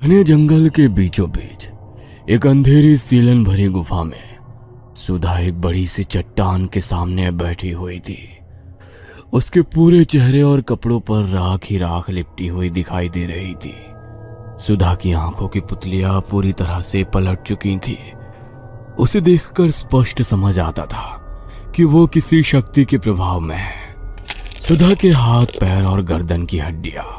घने जंगल के बीचों बीच एक अंधेरी सीलन भरी गुफा में सुधा एक बड़ी सी चट्टान के सामने बैठी हुई थी। उसके पूरे चेहरे और कपड़ों पर राख ही राख लिपटी हुई दिखाई दे रही थी। सुधा की आंखों की पुतलियां पूरी तरह से पलट चुकी थी। उसे देखकर स्पष्ट समझ आता था कि वो किसी शक्ति के प्रभाव में है। सुधा के हाथ, पैर और गर्दन की हड्डियां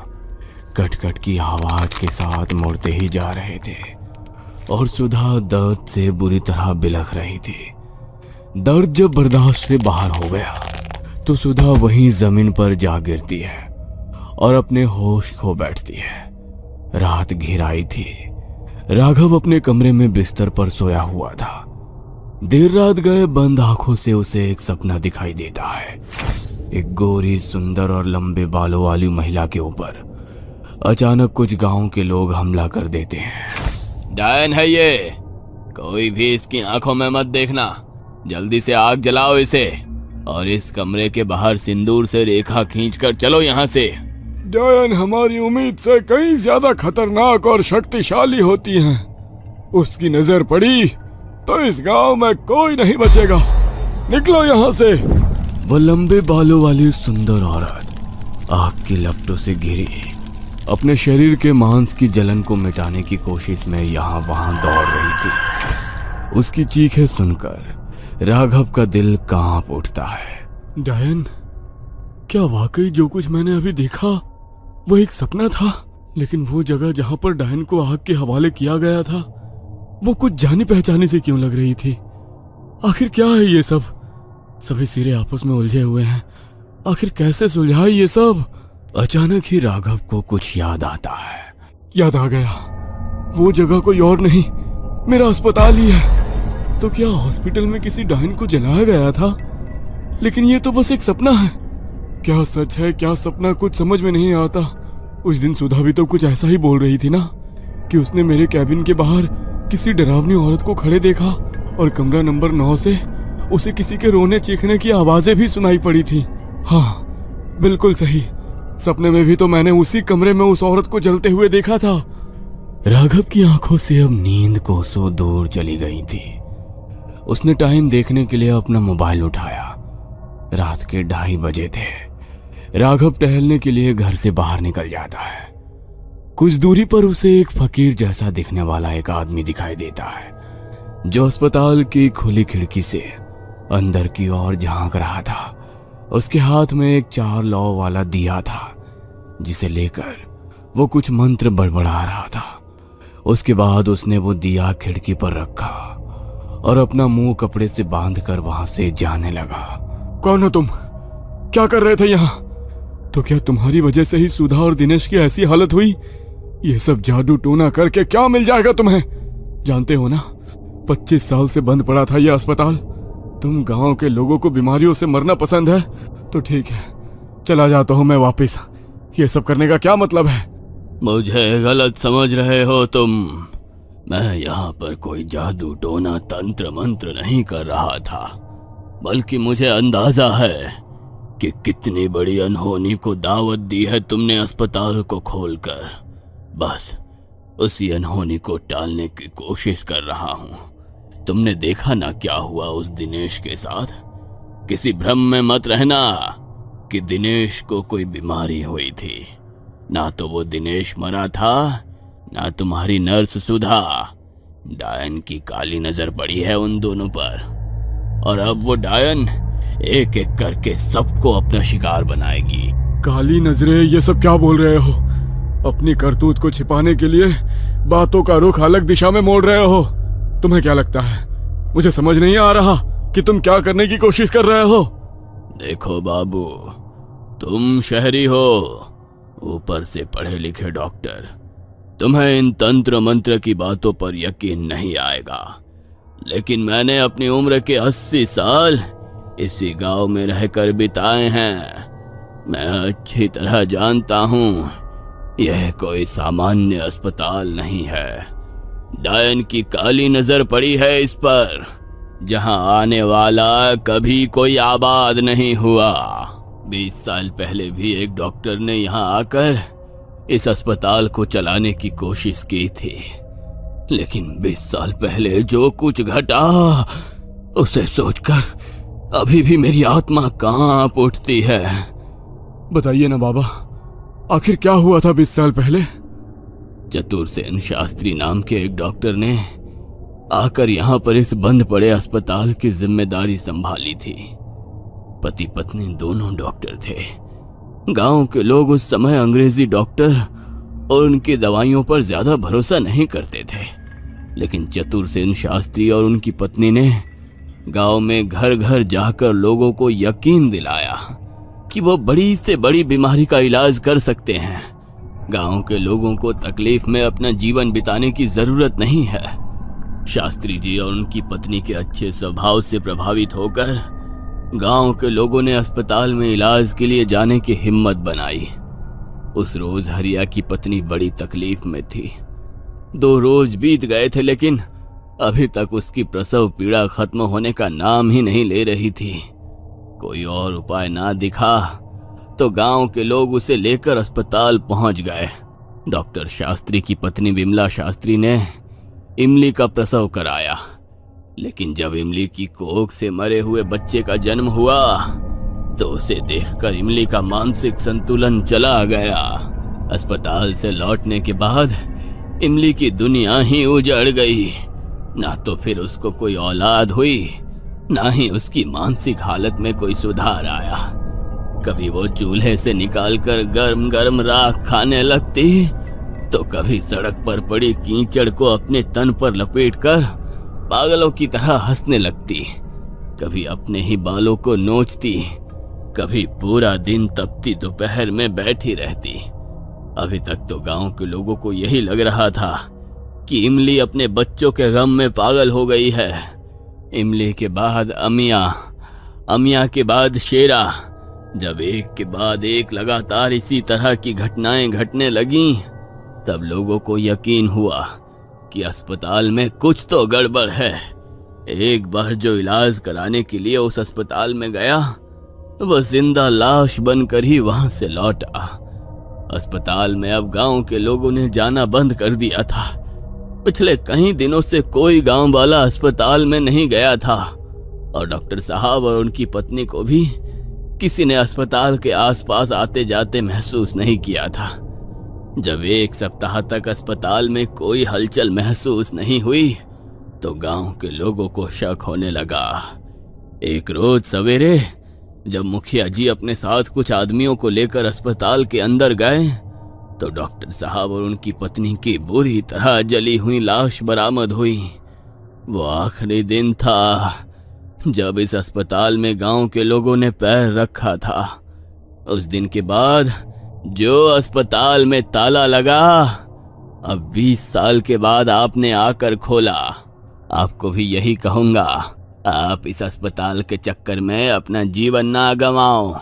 कट-कट की आवाज के साथ मुड़ते ही जा रहे थे और सुधा दर्द से बुरी तरह बिलख रही थी। दर्द जब बर्दाश्त से बाहर हो गया तो सुधा वहीं जमीन पर जा गिरती है और अपने होश खो बैठती है। रात घिर आई थी। राघव अपने कमरे में बिस्तर पर सोया हुआ था। देर रात गए बंद आंखों से उसे एक सपना दिखाई देता है। एक गोरी, सुंदर और लंबे बालों वाली महिला के ऊपर अचानक कुछ गांव के लोग हमला कर देते हैं। डायन है ये, कोई भी इसकी आंखों में मत देखना। जल्दी से आग जलाओ इसे और इस कमरे के बाहर सिंदूर से रेखा खींचकर चलो यहाँ से। डायन हमारी उम्मीद से कहीं ज्यादा खतरनाक और शक्तिशाली होती हैं। उसकी नजर पड़ी तो इस गांव में कोई नहीं बचेगा। निकलो यहाँ से। वो लंबे बालों वाली सुंदर औरत आग की लपटों से घिरी अपने शरीर के मांस की जलन को मिटाने की कोशिश में यहाँ वहां दौड़ रही थी। उसकी चीखें सुनकर राघव का दिल कांप उठता है। डायन, क्या वाकई जो कुछ मैंने अभी देखा वो एक सपना था? लेकिन वो जगह जहां पर डायन को आग के हवाले किया गया था वो कुछ जानी पहचानी से क्यों लग रही थी? आखिर क्या है ये सब? सभी सिरे आपस में उलझे हुए हैं। आखिर कैसे सुलझाए ये सब? अचानक ही राघव को कुछ याद आता है। याद आ गया, वो जगह कोई और नहीं, मेरा अस्पताल ही है। तो क्या हॉस्पिटल में किसी डायन को जलाया गया था? लेकिन ये तो बस एक सपना है। क्या सच है क्या सपना, कुछ समझ में नहीं आता। उस दिन सुधा भी तो कुछ ऐसा ही बोल रही थी ना कि उसने मेरे कैबिन के बाहर किसी डरावनी औरत को खड़े देखा और कमरा नंबर 9 से उसे किसी के रोने चीखने की आवाजें भी सुनाई पड़ी थी। हाँ, बिल्कुल सही। सपने में भी तो मैंने उसी कमरे में उस औरत को जलते हुए देखा था। राघव की आंखों से अब नींद कोसों दूर चली गई थी। उसने टाइम देखने के लिए अपना मोबाइल उठाया। रात के 2:30 बजे थे। राघव टहलने के लिए घर से बाहर निकल जाता है। कुछ दूरी पर उसे एक फकीर जैसा दिखने वाला एक आदमी दिखाई देता है जो अस्पताल की खुली खिड़की से अंदर की ओर झांक रहा था। उसके हाथ में एक 4 लौ वाला दिया था जिसे लेकर वो कुछ मंत्र बड़बड़ा रहा था। उसके बाद उसने वो दिया खिड़की पर रखा और अपना मुंह कपड़े से बांधकर वहां से जाने लगा। कौन हो तुम? क्या कर रहे थे यहाँ? तो क्या तुम्हारी वजह से ही सुधा और दिनेश की ऐसी हालत हुई? ये सब जादू टोना करके क्या मिल जाएगा तुम्हें? जानते हो ना, 25 साल से बंद पड़ा था यह अस्पताल। तुम गांव के लोगों को बीमारियों से मरना पसंद है तो ठीक है, चला जाता हूं मैं वापस। ये सब करने का क्या मतलब है? मुझे गलत समझ रहे हो तुम। मैं यहाँ पर कोई जादू टोना तंत्र मंत्र नहीं कर रहा था, बल्कि मुझे अंदाजा है कि कितनी बड़ी अनहोनी को दावत दी है तुमने अस्पताल को खोलकर। बस उसी अनहोनी को टालने की कोशिश कर रहा हूँ। तुमने देखा ना क्या हुआ उस दिनेश के साथ। किसी भ्रम में मत रहना कि दिनेश को कोई बीमारी हुई थी। ना तो वो दिनेश मरा था, ना तुम्हारी नर्स सुधा। डायन की काली नजर पड़ी है उन दोनों पर और अब वो डायन एक एक करके सबको अपना शिकार बनाएगी। काली नजरें, ये सब क्या बोल रहे हो? अपनी करतूत को छिपाने के लिए बातों का रुख अलग दिशा में मोड़ रहे हो। तुम्हें क्या लगता है मुझे समझ नहीं आ रहा कि तुम क्या करने की कोशिश कर रहे हो? देखो बाबू, तुम शहरी हो, ऊपर से पढ़े लिखे डॉक्टर। तुम्हें इन तंत्र मंत्र की बातों पर यकीन नहीं आएगा, लेकिन मैंने अपनी उम्र के 80 साल इसी गांव में रहकर बिताए हैं। मैं अच्छी तरह जानता हूँ यह कोई सामान्य अस्पताल नहीं है। डायन की काली नजर पड़ी है इस पर, जहां आने वाला कभी कोई आबाद नहीं हुआ। 20 साल पहले भी एक डॉक्टर ने यहाँ आकर इस अस्पताल को चलाने की कोशिश की थी, लेकिन 20 साल पहले जो कुछ घटा उसे सोचकर अभी भी मेरी आत्मा कांप उठती है। बताइए ना बाबा, आखिर क्या हुआ था 20 साल पहले? चतुरसेन शास्त्री नाम के एक डॉक्टर ने आकर यहाँ पर इस बंद पड़े अस्पताल की जिम्मेदारी संभाली थी। पति पत्नी दोनों डॉक्टर थे। गांव के लोग उस समय अंग्रेजी डॉक्टर और उनकी दवाइयों पर ज्यादा भरोसा नहीं करते थे, लेकिन चतुरसेन शास्त्री और उनकी पत्नी ने गांव में घर घर जाकर लोगों को यकीन दिलाया कि वो बड़ी से बड़ी बीमारी का इलाज कर सकते हैं। गांव के लोगों को तकलीफ में अपना जीवन बिताने की जरूरत नहीं है। शास्त्री जी और उनकी पत्नी के अच्छे स्वभाव से प्रभावित होकर गांव के लोगों ने अस्पताल में इलाज के लिए जाने की हिम्मत बनाई। उस रोज हरिया की पत्नी बड़ी तकलीफ में थी। 2 रोज बीत गए थे, लेकिन अभी तक उसकी प्रसव पीड़ा खत्म होने का नाम ही नहीं ले रही थी। कोई और उपाय ना दिखा तो गांव के लोग उसे लेकर अस्पताल पहुंच गए। डॉक्टर शास्त्री की पत्नी विमला शास्त्री ने इमली का प्रसव कराया, लेकिन जब इमली की कोख से मरे हुए बच्चे का जन्म हुआ तो उसे देखकर इमली का मानसिक संतुलन चला गया। अस्पताल से लौटने के बाद इमली की दुनिया ही उजड़ गई। ना तो फिर उसको कोई औलाद हुई, ना ही उसकी मानसिक हालत में कोई सुधार आया। कभी वो चूल्हे से निकालकर गर्म गर्म राख खाने लगती, तो कभी सड़क पर पड़ी कीचड़ को अपने तन पर लपेटकर पागलों की तरह हंसने लगती। कभी अपने ही बालों को नोचती, कभी पूरा दिन तपती दोपहर में बैठी रहती। अभी तक तो गांव के लोगों को यही लग रहा था कि इमली अपने बच्चों के गम में पागल हो गई है। इमली के बाद अमिया के बाद शेरा। जब एक के बाद एक लगातार इसी तरह की घटनाएं घटने लगीं, तब लोगों को यकीन हुआ कि अस्पताल में कुछ तो गड़बड़ है। एक बार जो इलाज कराने के लिए उस अस्पताल में गया, वह जिंदा लाश बनकर ही वहां से लौटा। अस्पताल में अब गांव के लोगों ने जाना बंद कर दिया था। पिछले कई दिनों से कोई गांव वाला अस्पताल में नहीं गया था, और डॉक्टर साहब और उनकी पत्नी को भी किसी ने अस्पताल के आसपास आते जाते महसूस नहीं किया था। जब 1 सप्ताह तक अस्पताल में कोई हलचल महसूस नहीं हुई, तो गांव के लोगों को शक होने लगा। एक रोज सवेरे जब मुखिया जी अपने साथ कुछ आदमियों को लेकर अस्पताल के अंदर गए, तो डॉक्टर साहब और उनकी पत्नी की बुरी तरह जली हुई लाश बरामद हुई। वो आखिरी दिन था जब इस अस्पताल में गांव के लोगों ने पैर रखा था। उस दिन के बाद जो अस्पताल में ताला लगा, अब 20 साल के बाद आपने आकर खोला। आपको भी यही कहूंगा, आप इस अस्पताल के चक्कर में अपना जीवन ना गंवाओ।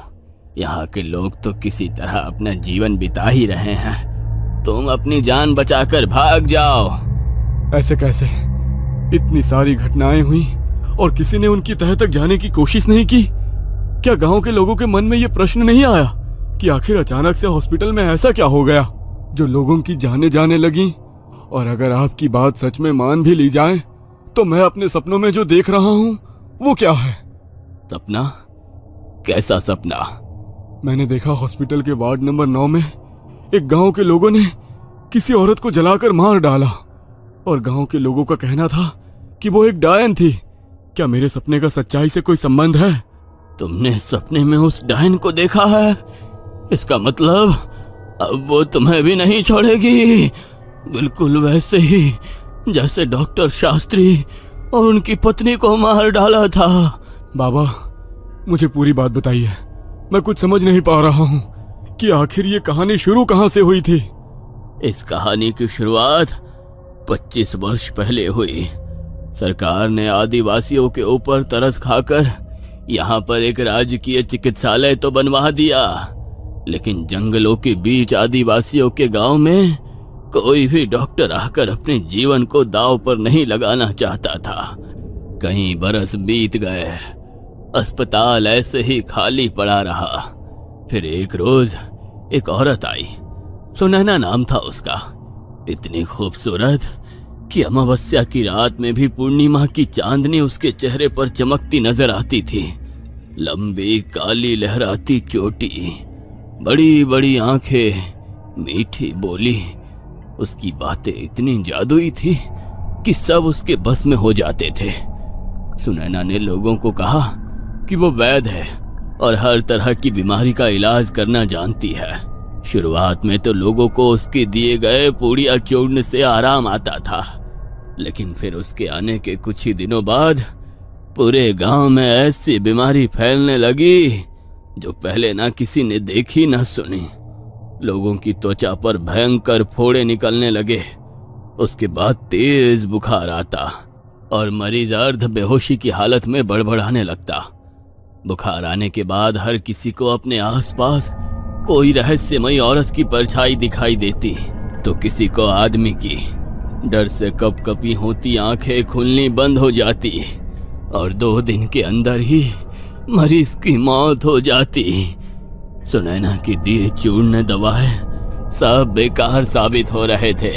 यहाँ के लोग तो किसी तरह अपना जीवन बिता ही रहे हैं। तुम अपनी जान बचाकर भाग जाओ। ऐसे कैसे? इतनी सारी घटनाएं हुई और किसी ने उनकी तह तक जाने की कोशिश नहीं की? क्या गांव के लोगों के मन में यह प्रश्न नहीं आया कि आखिर अचानक से हॉस्पिटल में ऐसा क्या हो गया जो लोगों की जाने जाने लगी? और अगर आपकी बात सच में मान भी ली जाए, तो मैं अपने सपनों में जो देख रहा हूँ वो क्या है? सपना? कैसा सपना? मैंने देखा हॉस्पिटल के वार्ड नंबर 9 में एक गांव के लोगों ने किसी औरत को जलाकर मार डाला, और गांव के लोगों का कहना था कि वो एक डायन थी। क्या मेरे सपने का सच्चाई से कोई संबंध है? तुमने सपने में उस डायन को देखा है? इसका मतलब अब वो तुम्हें भी नहीं छोड़ेगी, बिल्कुल वैसे ही जैसे डॉक्टर शास्त्री और उनकी पत्नी को मार डाला था। बाबा, मुझे पूरी बात बताइए। मैं कुछ समझ नहीं पा रहा हूँ कि आखिर ये कहानी शुरू कहाँ से हुई थी। इस कहानी की शुरुआत 25 वर्ष पहले हुई। सरकार ने आदिवासियों के ऊपर तरस खाकर यहाँ पर एक राजकीय चिकित्सालय तो बनवा दिया, लेकिन जंगलों के बीच आदिवासियों के गांव में कोई भी डॉक्टर आकर अपने जीवन को दांव पर नहीं लगाना चाहता था। कई बरस बीत गए, अस्पताल ऐसे ही खाली पड़ा रहा। फिर एक रोज एक औरत आई सुनैना नाम था उसका। इतनी खूबसूरत कि अमावस्या की रात में भी पूर्णिमा की चांदनी उसके चेहरे पर चमकती नजर आती थी। लंबी काली लहराती चोटी, बड़ी बड़ी आंखें, मीठी बोली, उसकी बातें इतनी जादुई थी कि सब उसके बस में हो जाते थे। सुनैना ने लोगों को कहा कि वो वैद्य है और हर तरह की बीमारी का इलाज करना जानती है। शुरुआत में तो लोगों को उसके दिए गए पूड़िया चूर्ण से आराम आता था, लेकिन फिर उसके आने के कुछ ही दिनों बाद पूरे गांव में ऐसी बीमारी फैलने लगी जो पहले ना किसी ने देखी ना सुनी। लोगों की त्वचा पर भयंकर फोड़े निकलने लगे। उसके बाद तेज बुखार आता और मरीज अर्ध बेहोशी की हालत में बड़बड़ाने लगता। बुखार आने के बाद हर किसी को अपने आसपास कोई रहस्यमयी औरत की परछाई दिखाई देती, तो किसी को आदमी की। डर से कपकपी होती आंखें खुलनी बंद हो जाती और 2 दिन के अंदर ही मरीज की मौत हो जाती। सुनैना की दिए चूर्ण दवाएं सब बेकार साबित हो रहे थे।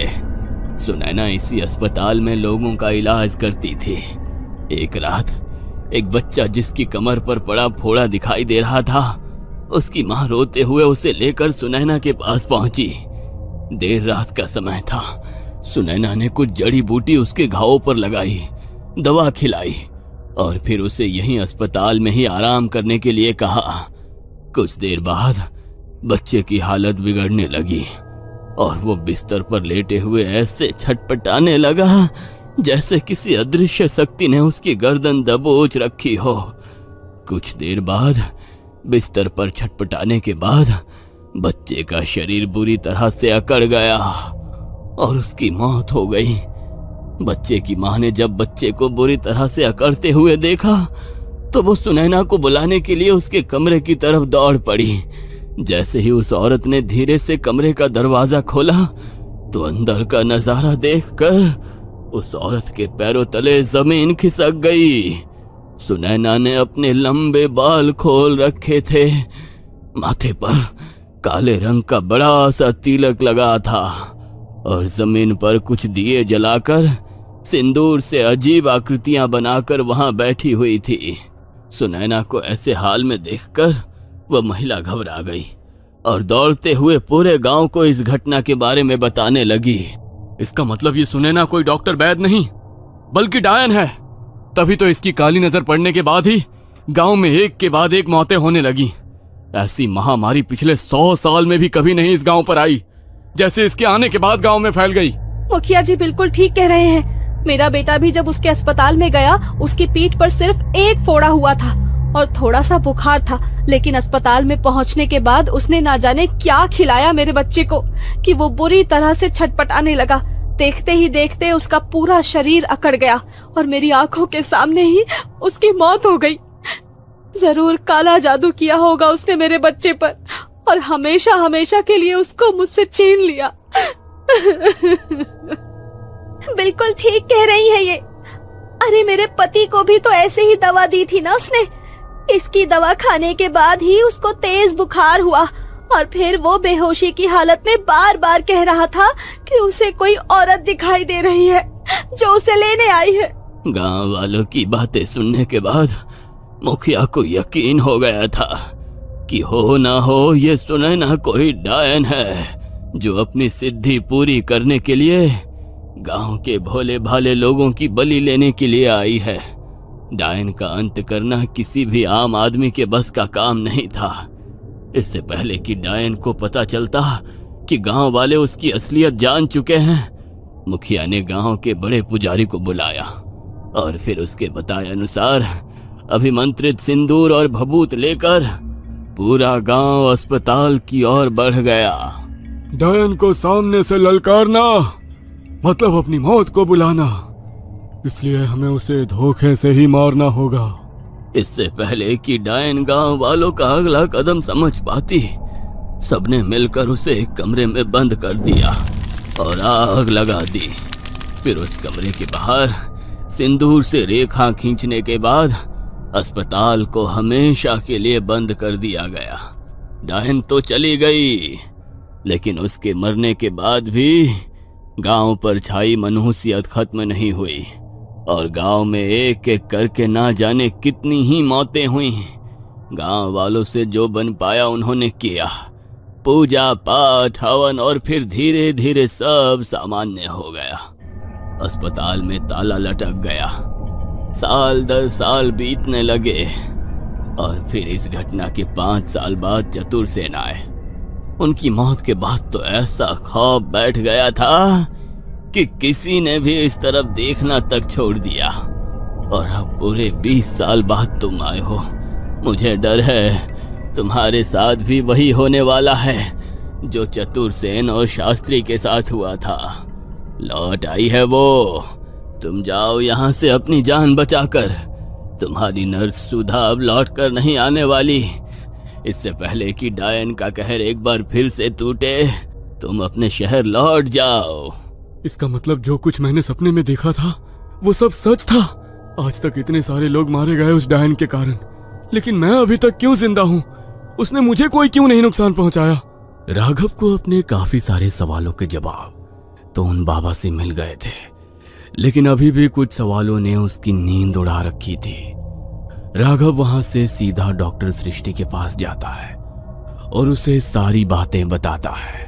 सुनैना इसी अस्पताल में लोगों का इलाज करती थी। एक रात एक बच्चा जिसकी कमर पर बड़ा फोड़ा दिखाई दे रहा था, उसकी मां रोते हुए उसे लेकर सुनैना के पास पहुंची। देर रात का समय था। सुनैना ने कुछ जड़ी बूटी उसके घावों पर लगाई, दवा खिलाई और फिर उसे यहीं अस्पताल में ही आराम करने के लिए कहा। कुछ देर बाद बच्चे की हालत बिगड़ने लगी और वो बिस्तर पर लेटे हुए ऐसे छटपटाने लगा जैसे किसी अदृश्य शक्ति ने उसकी गर्दन दबोच रखी हो। कुछ देर बाद बिस्तर पर छटपटाने के बाद बच्चे का शरीर बुरी तरह से अकड़ गया और उसकी मौत हो गई। बच्चे की मां ने जब बच्चे को बुरी तरह से अकड़ते हुए देखा तो वो सुनैना को बुलाने के लिए उसके कमरे की तरफ दौड़ पड़ी। जैसे ही उस औरत ने धीरे से कमरे का दरवाजा खोला तो अंदर का नजारा देखकर उस औरत के पैरों तले जमीन खिसक गई। सुनैना ने अपने लंबे बाल खोल रखे थे, माथे पर काले रंग का बड़ा सा तिलक लगा था और जमीन पर कुछ दिए जलाकर सिंदूर से अजीब आकृतियां बनाकर वहां बैठी हुई थी। सुनैना को ऐसे हाल में देखकर वह महिला घबरा गई और दौड़ते हुए पूरे गांव को इस घटना के बारे में बताने लगी। इसका मतलब ये सुनैना कोई डॉक्टर वैद्य नहीं बल्कि डायन है। तभी तो इसकी काली नजर पड़ने के बाद ही गांव में एक के बाद एक मौतें होने लगी। ऐसी महामारी पिछले 100 साल में भी कभी नहीं इस गांव पर आई जैसे इसके आने के बाद गांव में फैल गई। मुखिया जी बिल्कुल ठीक कह रहे हैं। मेरा बेटा भी जब उसके अस्पताल में गया, उसकी पीठ पर सिर्फ एक फोड़ा हुआ था और थोड़ा सा बुखार था, लेकिन अस्पताल में पहुंचने के बाद उसने ना जाने क्या खिलाया मेरे बच्चे को कि वो बुरी तरह से छटपटाने लगा। देखते ही देखते उसका पूरा शरीर अकड़ गया और मेरी आंखों के सामने ही उसकी मौत हो गई। जरूर काला जादू किया होगा उसने मेरे बच्चे पर और हमेशा हमेशा के लिए उसको मुझसे छीन लिया। बिल्कुल ठीक कह रही है ये। अरे मेरे पति को भी तो ऐसे ही दवा दी थी ना उसने। इसकी दवा खाने के बाद ही उसको तेज बुखार हुआ और फिर वो बेहोशी की हालत में बार बार कह रहा था कि उसे कोई औरत दिखाई दे रही है जो उसे लेने आई है। गांव वालों की बातें सुनने के बाद मुखिया को यकीन हो गया था कि हो ना हो ये सुनैना कोई डायन है जो अपनी सिद्धि पूरी करने के लिए गांव के भोले भाले लोगों की बलि लेने के लिए आई है। डायन का अंत करना किसी भी आम आदमी के बस का काम नहीं था। इससे पहले कि डायन को पता चलता कि गांव वाले उसकी असलियत जान चुके हैं, मुखिया ने गांव के बड़े पुजारी को बुलाया और फिर उसके बताए अनुसार अभिमंत्रित सिंदूर और भभूत लेकर पूरा गांव अस्पताल की ओर बढ़ गया। डायन को सामने से ललकारना मतलब अपनी मौत को बुलाना, इसलिए हमें उसे धोखे से ही मारना होगा। इससे पहले कि डायन गांव वालों का अगला कदम समझ पाती, सबने मिलकर उसे एक कमरे में बंद कर दिया और आग लगा दी। फिर उस कमरे के बाहर सिंदूर से रेखा खींचने के बाद अस्पताल को हमेशा के लिए बंद कर दिया गया। डायन तो चली गई, लेकिन उसके मरने के बाद भी गांव पर छाई मनहूसियत खत्म नहीं हुई और गांव में एक एक करके ना जाने कितनी ही मौतें हुई। गांव वालों से जो बन पाया उन्होंने किया, पूजा पाठ हवन, और फिर धीरे धीरे सब सामान्य हो गया। अस्पताल में ताला लटक गया। साल दर साल बीतने लगे और फिर इस घटना के 5 साल बाद चतुर सेन आए। उनकी मौत के बाद तो ऐसा खौफ बैठ गया था कि किसी ने भी इस तरफ देखना तक छोड़ दिया। और अब पूरे 20 साल बाद तुम आए हो। मुझे डर है तुम्हारे साथ भी वही होने वाला है जो चतुर सेन और शास्त्री के साथ हुआ था। लौट आई है वो। तुम जाओ यहाँ से अपनी जान बचाकर। तुम्हारी नर्स सुधा अब लौट कर नहीं आने वाली। इससे पहले कि डायन का कहर एक बार फिर से टूटे, तुम अपने शहर लौट जाओ। इसका मतलब जो कुछ मैंने सपने में देखा था वो सब सच था। आज तक इतने सारे लोग मारे गए उस डायन के कारण, लेकिन मैं अभी तक क्यों जिंदा हूँ? उसने मुझे कोई क्यों नहीं नुकसान पहुंचाया? राघव को अपने काफी सारे सवालों के जवाब तो उन बाबा से मिल गए थे, लेकिन अभी भी कुछ सवालों ने उसकी नींद उड़ा रखी थी। राघव वहां से सीधा डॉक्टर सृष्टि के पास जाता है और उसे सारी बातें बताता है।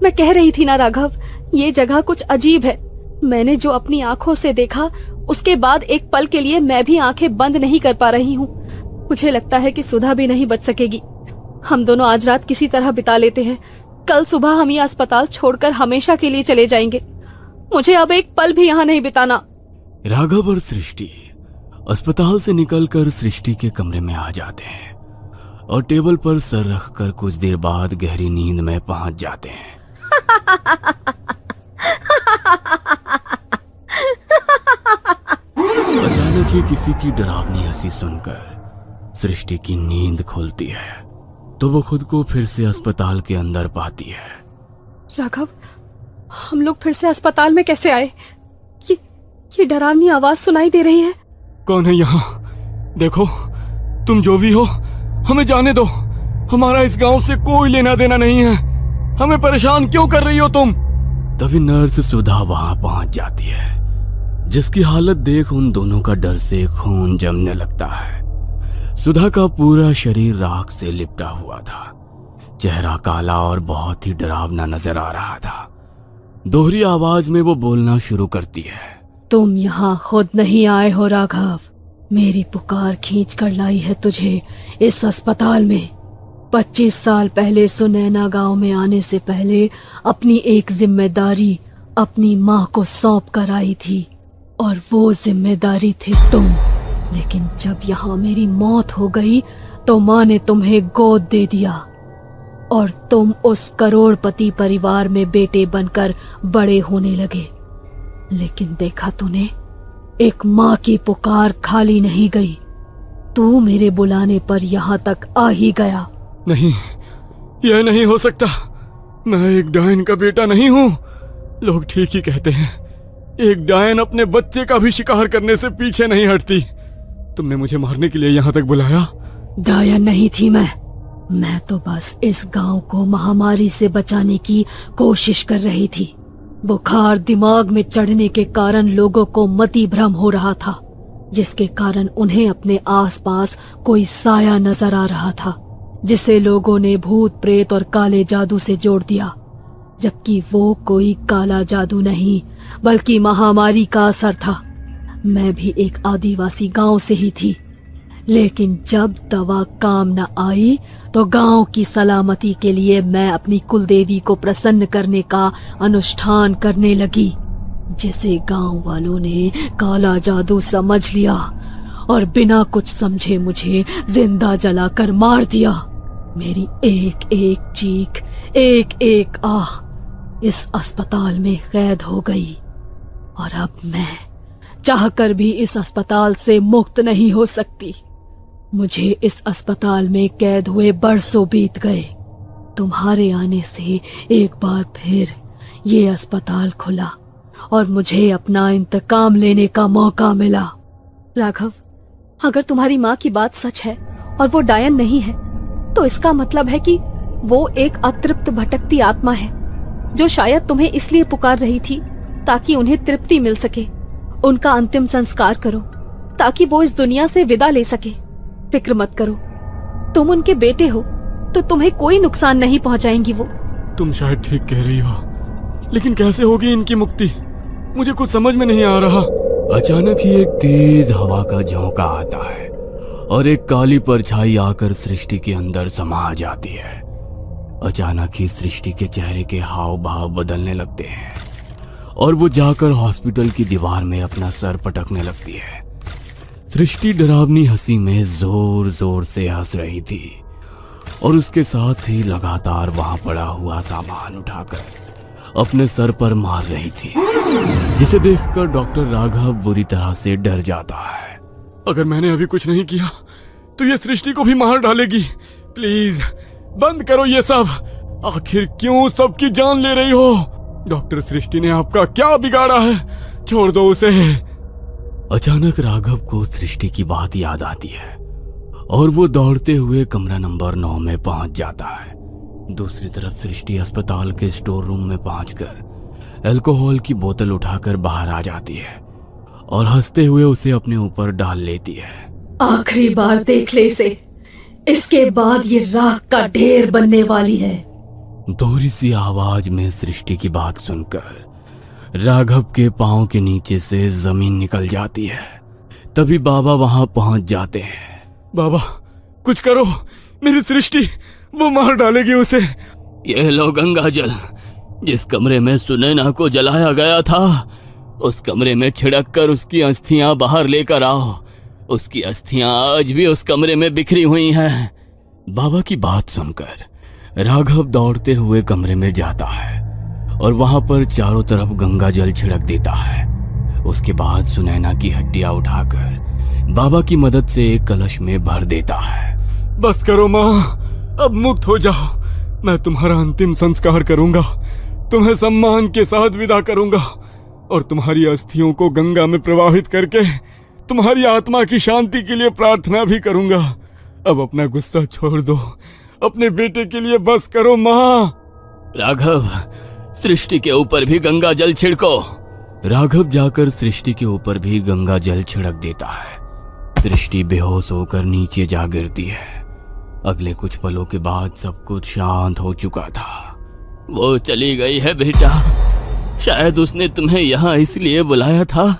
मैं कह रही थी ना राघव, ये जगह कुछ अजीब है। मैंने जो अपनी आंखों से देखा उसके बाद एक पल के लिए मैं भी आंखें बंद नहीं कर पा रही हूँ। मुझे लगता है कि सुधा भी नहीं बच सकेगी। हम दोनों आज रात किसी तरह बिता लेते हैं। कल सुबह हम ये अस्पताल छोड़कर हमेशा के लिए चले जाएंगे। मुझे अब एक पल भी यहाँ नहीं बिताना। राघव और सृष्टि अस्पताल से निकलकर सृष्टि के कमरे में आ जाते हैं और टेबल पर सर रखकर कुछ देर बाद गहरी नींद में पहुंच जाते हैं। अचानक ही किसी की डरावनी हंसी सुनकर सृष्टि की नींद खुलती है तो वो खुद को फिर से अस्पताल के अंदर पाती है। राघव, हम लोग फिर से अस्पताल में कैसे आए? ये डरावनी आवाज सुनाई दे रही है। कौन है यहाँ? देखो, तुम जो भी हो हमें जाने दो। हमारा इस गांव से कोई लेना देना नहीं है। हमें परेशान क्यों कर रही हो तुम? तभी नर्स सुधा वहां पहुंच जाती है, जिसकी हालत देख उन दोनों का डर से खून जमने लगता है। सुधा का पूरा शरीर राख से लिपटा हुआ था। चेहरा काला और बहुत ही डरावना नजर आ रहा था। दोहरी आवाज में वो बोलना शुरू करती है। तुम यहाँ खुद नहीं आए हो राघव, मेरी पुकार खींच कर लाई है तुझे इस अस्पताल में। 25 साल पहले सुनैना गांव में आने से पहले अपनी एक जिम्मेदारी अपनी माँ को सौंप कर आई थी और वो जिम्मेदारी थी तुम। लेकिन जब यहाँ मेरी मौत हो गई तो माँ ने तुम्हें गोद दे दिया और तुम उस करोड़पति परिवार में बेटे बनकर बड़े होने लगे। लेकिन देखा तूने, एक माँ की पुकार खाली नहीं गई। तू मेरे बुलाने पर यहाँ तक आ ही गया। नहीं, यह नहीं हो सकता। मैं एक डायन का बेटा नहीं हूँ। लोग ठीक ही कहते हैं, एक डायन अपने बच्चे का भी शिकार करने से पीछे नहीं हटती। तुमने मुझे मारने के लिए यहाँ तक बुलाया? डायन नहीं थी मैं तो बस इस गांव को महामारी से बचाने की कोशिश कर रही थी। बुखार दिमाग में चढ़ने के कारण लोगों को मति भ्रम हो रहा था, जिसके कारण उन्हें अपने आसपास कोई साया नजर आ रहा था, जिसे लोगों ने भूत प्रेत और काले जादू से जोड़ दिया, जबकि वो कोई काला जादू नहीं बल्कि महामारी का असर था। मैं भी एक आदिवासी गांव से ही थी, लेकिन जब दवा काम न आई तो गांव की सलामती के लिए मैं अपनी कुलदेवी को प्रसन्न करने का अनुष्ठान करने लगी, जिसे गांव वालों ने काला जादू समझ लिया और बिना कुछ समझे मुझे जिंदा जलाकर मार दिया। मेरी एक एक चीख, एक एक आह इस अस्पताल में कैद हो गई और अब मैं चाहकर भी इस अस्पताल से मुक्त नहीं हो सकती। मुझे इस अस्पताल में कैद हुए बरसों बीत गए। तुम्हारे आने से एक बार फिर ये अस्पताल खुला और मुझे अपना इंतकाम लेने का मौका मिला। राघव, अगर तुम्हारी माँ की बात सच है और वो डायन नहीं है, तो इसका मतलब है कि वो एक अतृप्त भटकती आत्मा है जो शायद तुम्हें इसलिए पुकार रही थी ताकि उन्हें तृप्ति मिल सके। उनका अंतिम संस्कार करो ताकि वो इस दुनिया से विदा ले सके। फिक्र मत करो, तुम उनके बेटे हो तो तुम्हें कोई नुकसान नहीं पहुंचाएंगी वो। तुम शायद ठीक कह रही हो, लेकिन कैसे होगी इनकी मुक्ति? मुझे कुछ समझ में नहीं आ रहा। अचानक ही एक तेज हवा का झोंका आता है और एक काली परछाई आकर सृष्टि के अंदर समा जाती है। अचानक ही सृष्टि के चेहरे के हाव भाव बदलने लगते हैं और वो जाकर हॉस्पिटल की दीवार में अपना सर पटकने लगती है। सृष्टि डरावनी हंसी में जोर जोर से हंस रही थी और उसके साथ ही लगातार वहां पड़ा हुआ सामान उठाकर अपने सर पर मार रही थी, जिसे देखकर डॉक्टर राघव बुरी तरह से डर जाता है। अगर मैंने अभी कुछ नहीं किया तो ये सृष्टि को भी मार डालेगी। प्लीज बंद करो ये सब। आखिर क्यों सबकी जान ले रही हो? डॉक्टर सृष्टि ने आपका क्या बिगाड़ा है? छोड़ दो उसे। अचानक राघव को सृष्टि की बात याद आती है और वो दौड़ते हुए कमरा नंबर 9 में पहुंच जाता है। दूसरी तरफ सृष्टि अस्पताल के स्टोर रूम में पहुंचकर अल्कोहल की बोतल उठाकर बाहर आ जाती है और हंसते हुए उसे अपने ऊपर डाल लेती है। आखिरी बार देख ले इसे, इसके बाद ये राख का ढेर बनने वाली है। दोहरी सी आवाज में सृष्टि की बात सुनकर राघव के पांव के नीचे से जमीन निकल जाती है। तभी बाबा वहां पहुंच जाते हैं। बाबा कुछ करो, मेरी सृष्टि, वो मार डालेगी उसे। यह लो गंगा जल, जिस कमरे में सुनैना को जलाया गया था उस कमरे में छिड़क कर उसकी अस्थियां बाहर लेकर आओ। उसकी अस्थियां आज भी उस कमरे में बिखरी हुई हैं। बाबा की बात सुनकर राघव दौड़ते हुए कमरे में जाता है और वहां पर चारों तरफ गंगा जल छिड़क देता है। उसके बाद सुनैना की हड्डियां उठाकर बाबा की मदद से एक कलश में भर देता है। बस करो माँ, अब मुक्त हो जाओ। मैं तुम्हारा अंतिम संस्कार करूंगा, तुम्हें सम्मान के साथ विदा करूंगा और तुम्हारी अस्थियों को गंगा में प्रवाहित करके तुम्हारी आत्मा की शांति के लिए प्रार्थना भी करूंगा। अब अपना गुस्सा छोड़ दो, अपने बेटे के लिए बस करो माँ। राघव, सृष्टि के ऊपर भी गंगा जल छिड़को। राघव जाकर सृष्टि के ऊपर भी गंगा जल छिड़क देता है। सृष्टि बेहोश होकर नीचे जा गिरती है। अगले कुछ पलों के बाद सब कुछ शांत हो चुका था। वो चली गई है बेटा। शायद उसने तुम्हें यहाँ इसलिए बुलाया था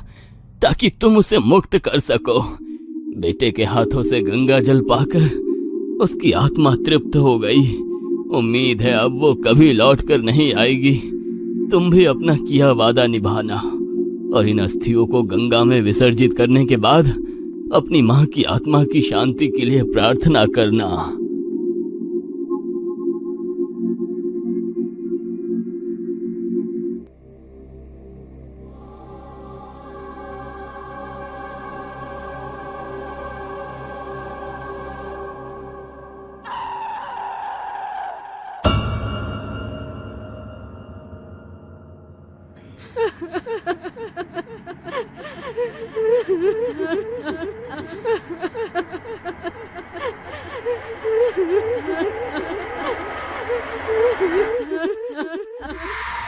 ताकि तुम उसे मुक्त कर सको। बेटे के हाथों से गंगा जल पाकर उसकी आत्मा तृप्त हो गई। उम्मीद है अब वो कभी लौट कर नहीं आएगी। तुम भी अपना किया वादा निभाना और इन अस्थियों को गंगा में विसर्जित करने के बाद अपनी मां की आत्मा की शांति के लिए प्रार्थना करना।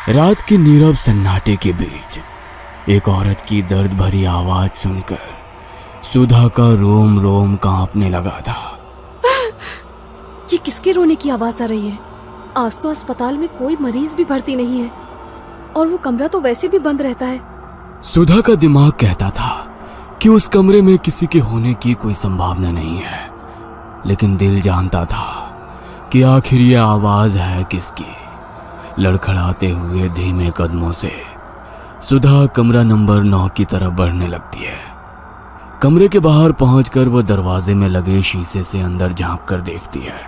रात के नीरव सन्नाटे के बीच एक औरत की दर्द भरी आवाज सुनकर सुधा का रोम रोम कांपने लगा था। ये किसके रोने की आवाज आ रही है? आज तो अस्पताल में कोई मरीज भी भर्ती नहीं है और वो कमरा तो वैसे भी बंद रहता है। सुधा का दिमाग कहता था कि उस कमरे में किसी के होने की कोई संभावना नहीं है, लेकिन दिल जानता था कि आखिर ये आवाज है किसकी। लड़खड़ाते हुए धीमे कदमों से सुधा कमरा नंबर 9 की तरफ बढ़ने लगती है। कमरे के बाहर पहुंचकर वह दरवाजे में लगे शीशे से अंदर झांक कर देखती है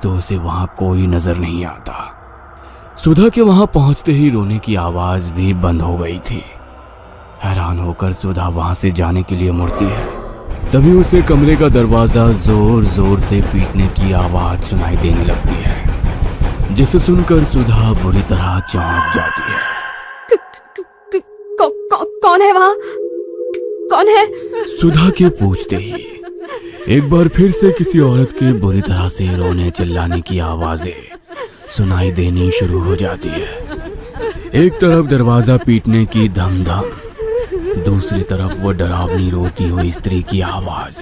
तो उसे वहां कोई नजर नहीं आता। सुधा के वहां पहुंचते ही रोने की आवाज भी बंद हो गई थी। हैरान होकर सुधा वहां से जाने के लिए मुड़ती है, तभी उसे कमरे का दरवाजा जोर जोर से पीटने की आवाज सुनाई देने लगती है, जिसे सुनकर सुधा बुरी तरह चौंक जाती है। कौन है वहाँ? कौन है? सुधा के पूछते ही एक बार फिर से किसी औरत के बुरी तरह से रोने चिल्लाने की आवाजें सुनाई देनी शुरू हो जाती है। एक तरफ दरवाजा पीटने की धम धम, दूसरी तरफ वो डरावनी रोती हुई स्त्री की आवाज।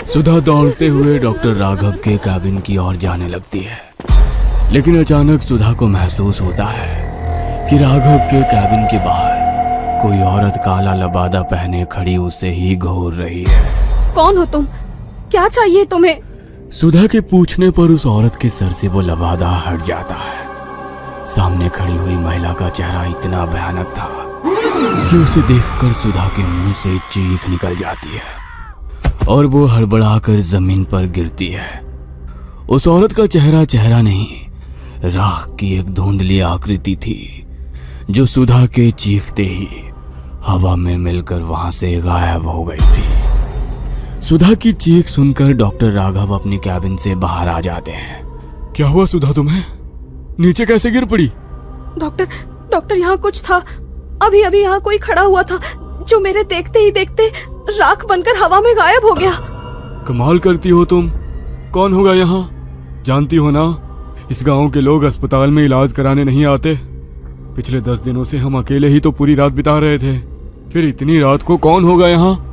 सुधा दौड़ते हुए डॉक्टर राघव के कैबिन की ओर जाने लगती है, लेकिन अचानक सुधा को महसूस होता है कि राघव के कैबिन के बाहर कोई औरत काला लबादा पहने खड़ी उसे ही घूर रही है। कौन हो तुम? क्या चाहिए तुम्हें? सुधा के पूछने पर उस औरत के सर से वो लबादा हट जाता है। सामने खड़ी हुई महिला का चेहरा इतना भयानक था कि उसे देखकर सुधा के मुंह से चीख निकल जाती है और वो हड़बड़ाकर जमीन पर गिरती है। उस औरत का चेहरा नहीं, राख की एक धुंधली आकृति थी जो सुधा के चीखते ही हवा में मिलकर वहां से गायब हो गई थी। सुधा की चीख सुनकर डॉक्टर राघव अपनी कैबिन से बाहर आ जाते हैं। क्या हुआ सुधा, तुम्हें नीचे कैसे गिर पड़ी? डॉक्टर यहाँ कुछ था। अभी यहाँ कोई खड़ा हुआ था जो मेरे देखते ही देखते राख बनकर हवा में गायब हो गया। कमाल करती हो तुम। कौन होगा यहाँ? जानती हो ना, इस गांव के लोग अस्पताल में इलाज कराने नहीं आते। पिछले 10 दिनों से हम अकेले ही तो पूरी रात बिता रहे थे, फिर इतनी रात को कौन होगा यहाँ?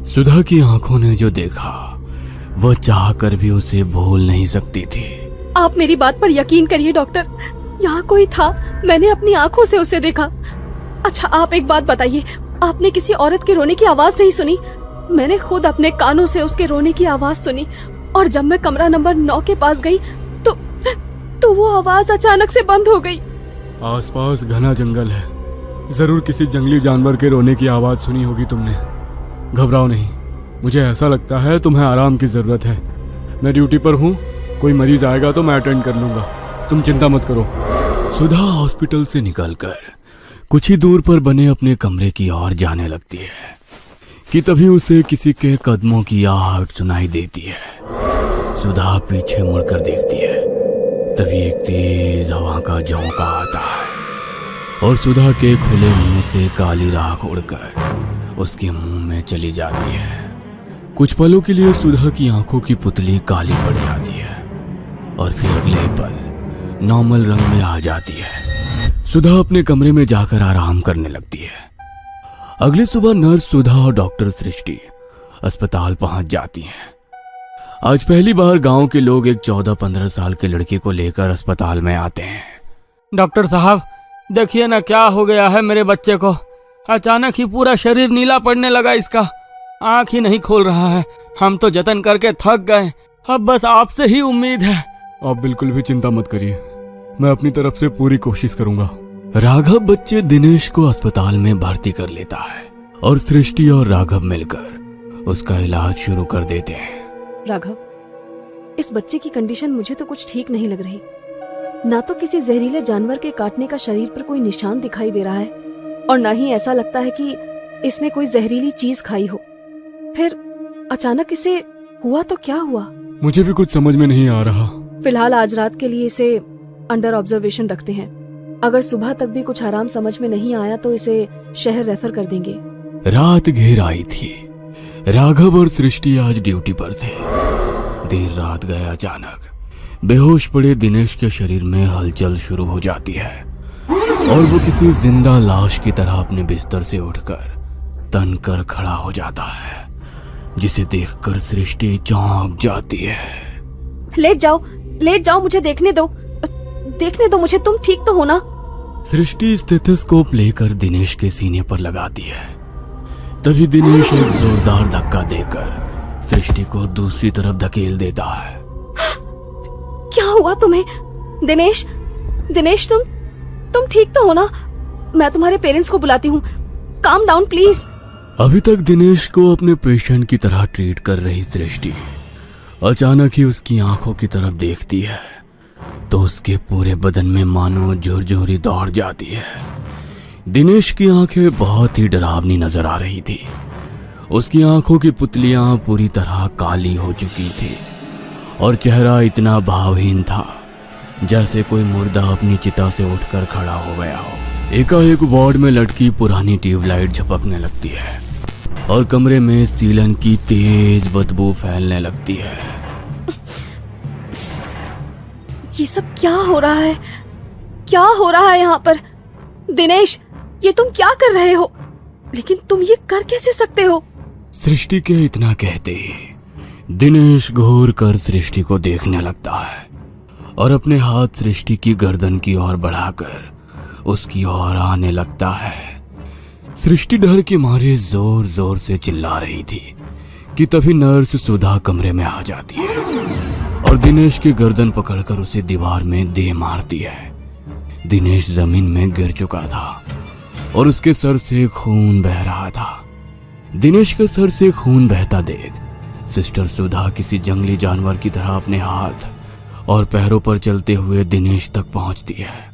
सुधा की आंखों ने जो देखा वो चाह कर भी उसे भूल नहीं सकती थी। आप मेरी बात पर यकीन करिए डॉक्टर, यहाँ कोई था, मैंने अपनी आंखों से उसे देखा। अच्छा आप एक बात बताइए, आपने किसी औरत के रोने की आवाज नहीं सुनी? मैंने खुद अपने कानों से उसके रोने की आवाज सुनी, और जब मैं कमरा नंबर 9 के पास गई तो वो आवाज अचानक से बंद हो गई। आसपास घना जंगल है, जरूर किसी जंगली जानवर के रोने की आवाज सुनी होगी तुमने। घबराओ नहीं, मुझे ऐसा लगता है तुम्हें आराम की जरूरत है। मैं ड्यूटी पर हूँ, कोई मरीज आएगा तो मैं अटेंड कर लूंगा, तुम चिंता मत करो। सुधा हॉस्पिटल से निकलकर कुछ ही दूर पर बने अपने कमरे की ओर जाने लगती है कि तभी उसे किसी के कदमों की आहट सुनाई देती है। सुधा पीछे मुड़कर देखती है, तभी एक तेज हवा का झोंका आता है और सुधा के खुले मुंह से काली राख उड़कर उसके मुंह में चली जाती है। कुछ पलों के लिए सुधा की आंखों की पुतली काली पड़ जाती है और फिर अगले पल नॉर्मल रंग में आ जाती है। सुधा अपने कमरे में जाकर आराम करने लगती है। अगली सुबह नर्स सुधा और डॉक्टर सृष्टि अस्पताल पहुंच जाती हैं। आज पहली बार गांव के लोग एक 14-15 साल के लड़के को लेकर अस्पताल में आते हैं। डॉक्टर साहब देखिए ना क्या हो गया है मेरे बच्चे को। अचानक ही पूरा शरीर नीला पड़ने लगा, इसका आंख ही नहीं खोल रहा है। हम तो जतन करके थक गए, अब बस आपसे ही उम्मीद है। आप बिल्कुल भी चिंता मत करिए, मैं अपनी तरफ से पूरी कोशिश करूंगा। राघव बच्चे दिनेश को अस्पताल में भर्ती कर लेता है और सृष्टि और राघव मिलकर उसका इलाज शुरू कर देते हैं। राघव, इस बच्चे की कंडीशन मुझे तो कुछ ठीक नहीं लग रही। ना तो किसी जहरीले जानवर के काटने का शरीर पर कोई निशान दिखाई दे रहा है, और ना ही ऐसा लगता है कि इसने कोई जहरीली चीज खाई हो। फिर अचानक इसे हुआ तो क्या हुआ? मुझे भी कुछ समझ में नहीं आ रहा। फिलहाल आज रात के लिए इसे अंडर ऑब्जर्वेशन रखते हैं। अगर सुबह तक भी कुछ आराम समझ में नहीं आया तो इसे शहर रेफर कर देंगे। रात घेर आई थी। राघव और सृष्टि आज ड्यूटी पर थे। देर रात गए अचानक बेहोश पड़े दिनेश के शरीर में हलचल शुरू हो जाती है और वो किसी जिंदा लाश की तरह अपने बिस्तर से उठकर तन कर खड़ा हो जाता है, जिसे देखकर सृष्टि चौंक जाती है। लेट जाओ, मुझे देखने दो मुझे, तुम ठीक तो हो ना? सृष्टि स्टेथोस्कोप लेकर दिनेश के सीने पर लगाती है। तभी दिनेश एक जोरदार धक्का देकर सृष्टि को दूसरी तरफ धकेल देता है। क्या हुआ तुम्हें? दिनेश, तुम ठीक तो हो ना? मैं तुम्हारे पेरेंट्स को बुलाती हूँ, काम डाउन प्लीज। अभी तक दिनेश को अपने पेशेंट की तरह ट्रीट कर रही सृष्टि अचानक ही उसकी आंखों की तरफ देखती है तो उसके पूरे बदन में मानो झुरझुरी दौड़ जाती है। दिनेश की आंखें बहुत ही डरावनी नजर आ रही थी। उसकी आंखों की पुतलियां पूरी तरह काली हो चुकी थी और चेहरा इतना भावहीन था जैसे कोई मुर्दा अपनी चिता से उठकर खड़ा हो गया हो। एकाएक वार्ड में लटकी पुरानी ट्यूबलाइट झपकने लगती है और कमरे में सीलन की तेज बदबू फैलने लगती है। ये सब क्या हो रहा है? क्या हो रहा है यहाँ पर? दिनेश, ये तुम क्या कर रहे हो? लेकिन तुम ये कर कैसे सकते हो? सृष्टि के इतना कहते ही दिनेश घूर कर सृष्टि को देखने लगता है और अपने हाथ सृष्टि की गर्दन की ओर बढ़ाकर उसकी ओर आने लगता है। सृष्टि डर के मारे जोर जोर से चिल्ला रही थी कि तभी नर्स सुधा कमरे में आ जाती है और दिनेश की गर्दन पकड़कर उसे दीवार में दे मारती है। दिनेश जमीन में गिर चुका था और उसके सर से खून बह रहा था। दिनेश के सर से खून बहता देख सिस्टर सुधा किसी जंगली जानवर की तरह अपने हाथ और पैरों पर चलते हुए दिनेश तक पहुंचती है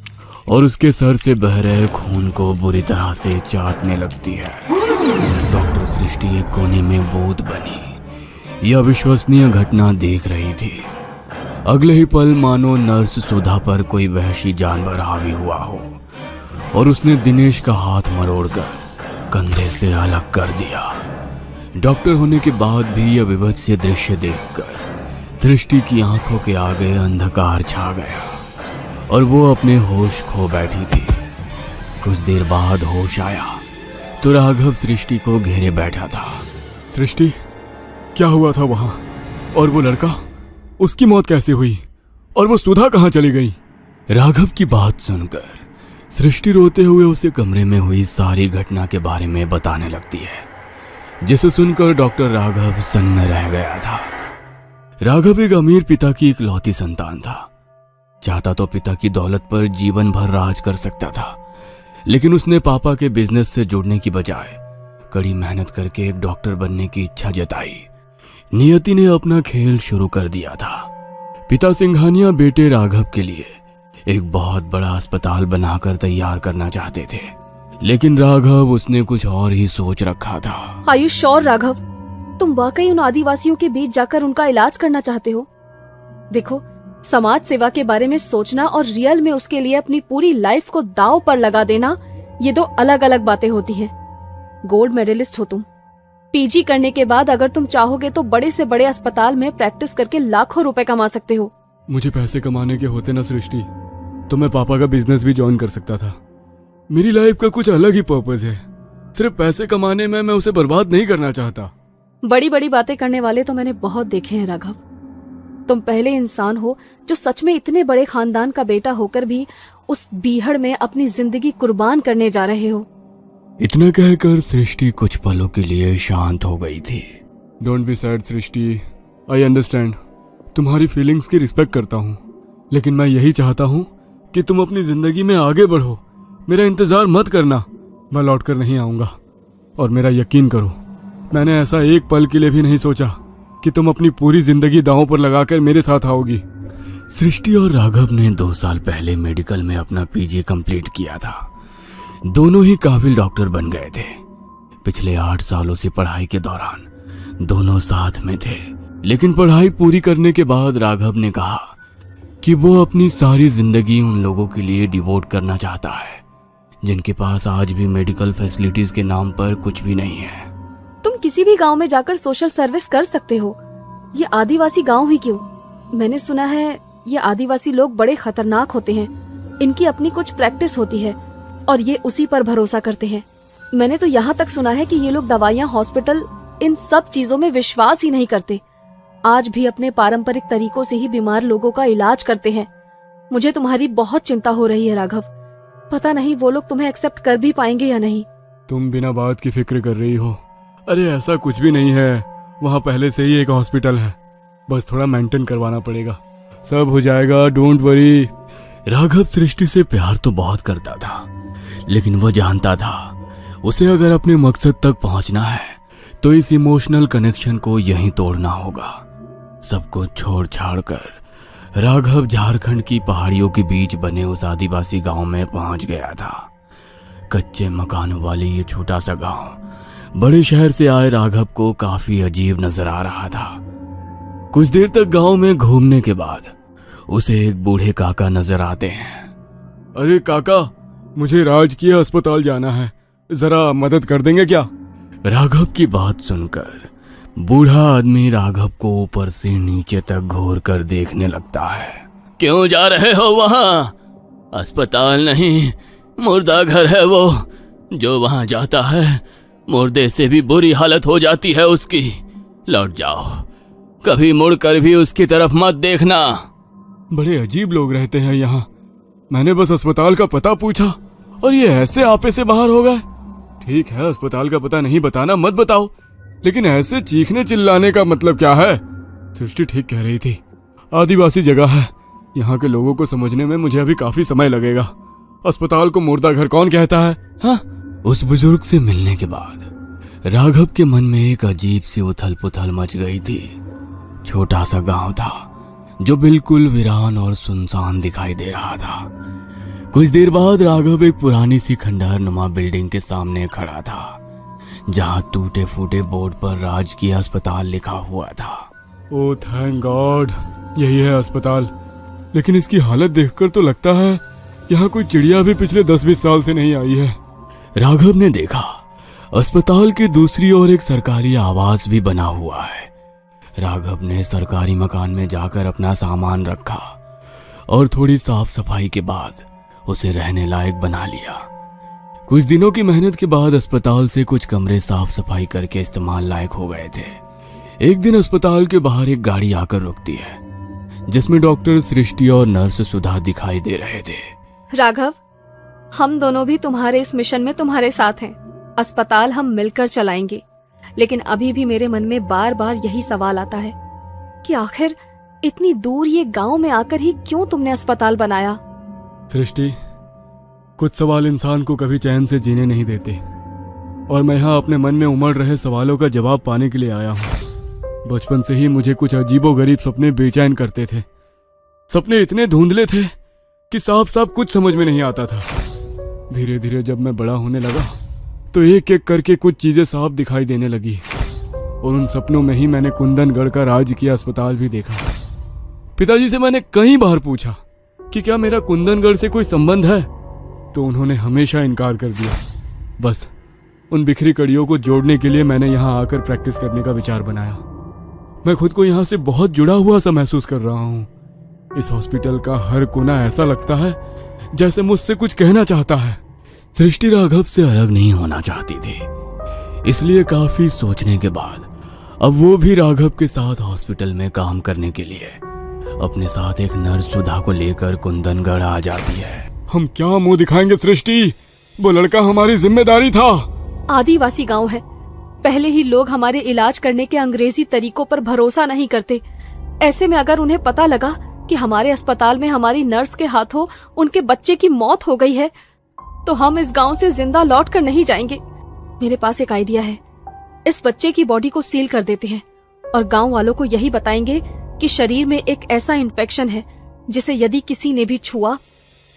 और उसके सर से बह रहे खून को बुरी तरह से चाटने लगती है। डॉक्टर सृष्टि एक कोने में बूंद बनी यह अविश्वसनीय घटना देख रही थी। अगले ही पल मानो नर्स सुधा पर कोई वहशी जानवर हावी हुआ हो और उसने दिनेश का हाथ मरोड़कर कंधे से अलग कर दिया। डॉक्टर होने के बाद भी यह विभत्स दृश्य देखकर सृष्टि की आंखों के आगे अंधकार छा गया और वो अपने होश खो बैठी थी। कुछ देर बाद होश आया तो राघव सृष्टि को घेरे बैठा था। सृष्टि, क्या हुआ था वहां? और वो लड़का, उसकी मौत कैसे हुई? और वो सुधा कहाँ चली गई? राघव की बात सुनकर सृष्टि रोते हुए उसे कमरे में हुई सारी घटना के बारे में बताने लगती है, जिसे सुनकर डॉक्टर राघव सन्न रह गया था। राघव एक अमीर पिता की इकलौती संतान था। चाहता तो पिता की दौलत पर जीवन भर राज कर सकता था, लेकिन उसने पापा के बिजनेस से जुड़ने की बजाय कड़ी मेहनत करके एक डॉक्टर बनने की इच्छा जताई। नियति ने अपना खेल शुरू कर दिया था। पिता सिंघानिया बेटे राघव के लिए एक बहुत बड़ा अस्पताल बनाकर तैयार करना चाहते थे, लेकिन राघव उसने कुछ और ही सोच रखा था। आर यू श्योर राघव, तुम वाकई उन आदिवासियों के बीच जाकर उनका इलाज करना चाहते हो? देखो, समाज सेवा के बारे में सोचना और रियल में उसके लिए अपनी पूरी लाइफ को दांव पर लगा देना, ये दो अलग अलग बातें होती हैं। गोल्ड मेडलिस्ट हो तुम। पीजी करने के बाद अगर तुम चाहोगे तो बड़े से बड़े अस्पताल में प्रैक्टिस करके लाखों रुपए कमा सकते हो। मुझे पैसे कमाने के होते ना सृष्टि, तो मैं पापा का बिजनेस भी ज्वाइन कर सकता था। मेरी लाइफ का कुछ अलग ही पर्पस है। सिर्फ पैसे कमाने में मैं उसे बर्बाद नहीं करना चाहता। बड़ी बड़ी बातें करने वाले तो मैंने बहुत देखे हैं राघव। तुम पहले इंसान हो जो सच में इतने बड़े खानदान का बेटा होकर भी उस बीहड़ में अपनी जिंदगी कुर्बान करने जा रहे हो। इतना कहकर सृष्टि कुछ पलों के लिए शांत हो गई थी। Don't be sad Srishti, I understand. तुम्हारी फीलिंग्स की रिस्पेक्ट करता हूँ, लेकिन मैं यही चाहता हूँ कि तुम अपनी जिंदगी में आगे बढ़ो। मेरा इंतजार मत करना, मैं लौट कर नहीं आऊंगा। और मेरा यकीन करो, मैंने ऐसा एक पल के लिए भी नहीं सोचा कि तुम अपनी पूरी जिंदगी दांव पर लगाकर मेरे साथ आओगी। सृष्टि और राघव ने 2 साल पहले मेडिकल में अपना पीजी कंप्लीट किया था। दोनों ही काबिल डॉक्टर बन गए थे। पिछले 8 सालों से पढ़ाई के दौरान दोनों साथ में थे, लेकिन पढ़ाई पूरी करने के बाद राघव ने कहा कि वो अपनी सारी जिंदगी उन लोगों के लिए डिवोट करना चाहता है जिनके पास आज भी मेडिकल फैसिलिटीज के नाम पर कुछ भी नहीं है। तुम किसी भी गांव में जाकर सोशल सर्विस कर सकते हो, ये आदिवासी गांव ही क्यों? मैंने सुना है ये आदिवासी लोग बड़े खतरनाक होते हैं। इनकी अपनी कुछ प्रैक्टिस होती है और ये उसी पर भरोसा करते हैं। मैंने तो यहाँ तक सुना है कि ये लोग दवाइयाँ, हॉस्पिटल, इन सब चीजों में विश्वास ही नहीं करते। आज भी अपने पारंपरिक तरीकों से ही बीमार लोगों का इलाज करते हैं। मुझे तुम्हारी बहुत चिंता हो रही है राघव। पता नहीं वो लोग तुम्हें एक्सेप्ट कर भी पाएंगे या नहीं। तुम बिना बात की फिक्र कर रही हो। अरे ऐसा कुछ भी नहीं है, वहाँ पहले से ही एक हॉस्पिटल है, बस थोड़ा मेंटेन करवाना पड़ेगा, सब हो जाएगा, डोंट वरी। राघव सृष्टि से प्यार तो बहुत करता था, लेकिन वो जानता था उसे अगर अपने मकसद तक पहुंचना है तो इस इमोशनल कनेक्शन को यहीं तोड़ना होगा। सब कुछ छोड़ छाड़ कर राघव झारखंड की पहाड़ियों के बीच बने उस आदिवासी गांव में पहुंच गया था। कच्चे मकानों वाली ये छोटा सा गांव बड़े शहर से आए राघव को काफी अजीब नजर आ रहा था। कुछ देर तक गांव में घूमने के बाद उसे एक बूढ़े काका नजर आते हैं। अरे काका, मुझे राजकीय अस्पताल जाना है, जरा मदद कर देंगे क्या? राघव की बात सुनकर बूढ़ा आदमी राघव को ऊपर से नीचे तक घूर कर देखने लगता है। क्यों जा रहे हो वहां? अस्पताल नहीं, मुर्दा घर है वो। जो वहां जाता है मुर्दे से भी बुरी हालत हो जाती है उसकी। लौट जाओ, कभी मुड़कर भी उसकी तरफ मत देखना। बड़े अजीब लोग रहते हैं यहाँ। मैंने बस अस्पताल का पता पूछा और ये ऐसे आपे से बाहर हो गए। ठीक है, अस्पताल का पता नहीं बताना मत बताओ, लेकिन ऐसे चीखने चिल्लाने का मतलब क्या है? सृष्टि ठीक कह रही थी, आदिवासी जगह है। यहाँ के लोगों को समझने में मुझे अभी काफी समय लगेगा। अस्पताल को मुर्दा घर कौन कहता है? हाँ? उस बुजुर्ग से मिलने के बाद राघव के मन में एक अजीब सी उथल पुथल मच गई थी। छोटा सा गांव था जो बिल्कुल वीरान और सुनसान दिखाई दे रहा था। कुछ देर बाद राघव एक पुरानी सी खंडहर नुमा बिल्डिंग के सामने खड़ा था, जहां टूटे फूटे बोर्ड पर राजकीय अस्पताल लिखा हुआ था। ओह थैंक गॉड, यही है अस्पताल। लेकिन इसकी हालत देखकर तो लगता है यहाँ कोई चिड़िया भी पिछले 10-20 साल से नहीं आई है। राघव ने देखा अस्पताल की दूसरी ओर एक सरकारी आवास भी बना हुआ है। राघव ने सरकारी मकान में जाकर अपना सामान रखा और थोड़ी साफ सफाई के बाद उसे रहने लायक बना लिया। कुछ दिनों की मेहनत के बाद अस्पताल से कुछ कमरे साफ सफाई करके इस्तेमाल लायक हो गए थे। एक दिन अस्पताल के बाहर एक गाड़ी आकर रुकती है, जिसमें डॉक्टर सृष्टि और नर्स सुधा दिखाई दे रहे थे। राघव, हम दोनों भी तुम्हारे इस मिशन में तुम्हारे साथ हैं। अस्पताल हम मिलकर चलाएंगे। लेकिन अभी भी मेरे मन में बार बार यही सवाल आता है कि आखिर इतनी दूर ये गांव में आकर ही क्यों तुमने अस्पताल बनाया? सृष्टि, कुछ सवाल इंसान को कभी चैन से जीने नहीं देते, और मैं यहाँ अपने मन में उमड़ रहे सवालों का जवाब पाने के लिए आया हूँ। बचपन से ही मुझे कुछ अजीबोगरीब सपने बेचैन करते थे। सपने इतने धुंधले थे कि साफ साफ कुछ समझ में नहीं आता था। धीरे धीरे जब मैं बड़ा होने लगा तो एक एक करके कुछ चीजें साफ दिखाई देने लगी, और उन सपनों में ही मैंने कुंदनगढ़ का राजकीय अस्पताल भी देखा। पिताजी से मैंने कई बार पूछा कि क्या मेरा कुंदनगढ़ से कोई संबंध है, तो उन्होंने हमेशा इनकार कर दिया। बस उन बिखरी कड़ियों को जोड़ने के लिए मैंने यहाँ आकर प्रैक्टिस करने का विचार बनाया। मैं खुद को यहाँ से बहुत जुड़ा हुआ सा महसूस कर रहा हूँ। इस हॉस्पिटल का हर कोना ऐसा लगता है जैसे मुझसे कुछ कहना चाहता है। सृष्टि राघव से अलग नहीं होना चाहती थी, इसलिए काफी सोचने के बाद अब वो भी राघव के साथ हॉस्पिटल में काम करने के लिए अपने साथ एक नर्स सुधा को लेकर कुंदनगढ़ आ जाती है। हम क्या मुंह दिखाएंगे सृष्टि? वो लड़का हमारी जिम्मेदारी था। आदिवासी गांव है, पहले ही लोग हमारे इलाज करने के अंग्रेजी तरीकों पर भरोसा नहीं करते। ऐसे में अगर उन्हें पता लगा कि हमारे अस्पताल में हमारी नर्स के हाथों उनके बच्चे की मौत हो गई है, तो हम इस गांव से जिंदा लौट कर नहीं जाएंगे। मेरे पास एक आइडिया है। इस बच्चे की बॉडी को सील कर देते हैं और गांव वालों को यही बताएंगे कि शरीर में एक ऐसा इन्फेक्शन है जिसे यदि किसी ने भी छुआ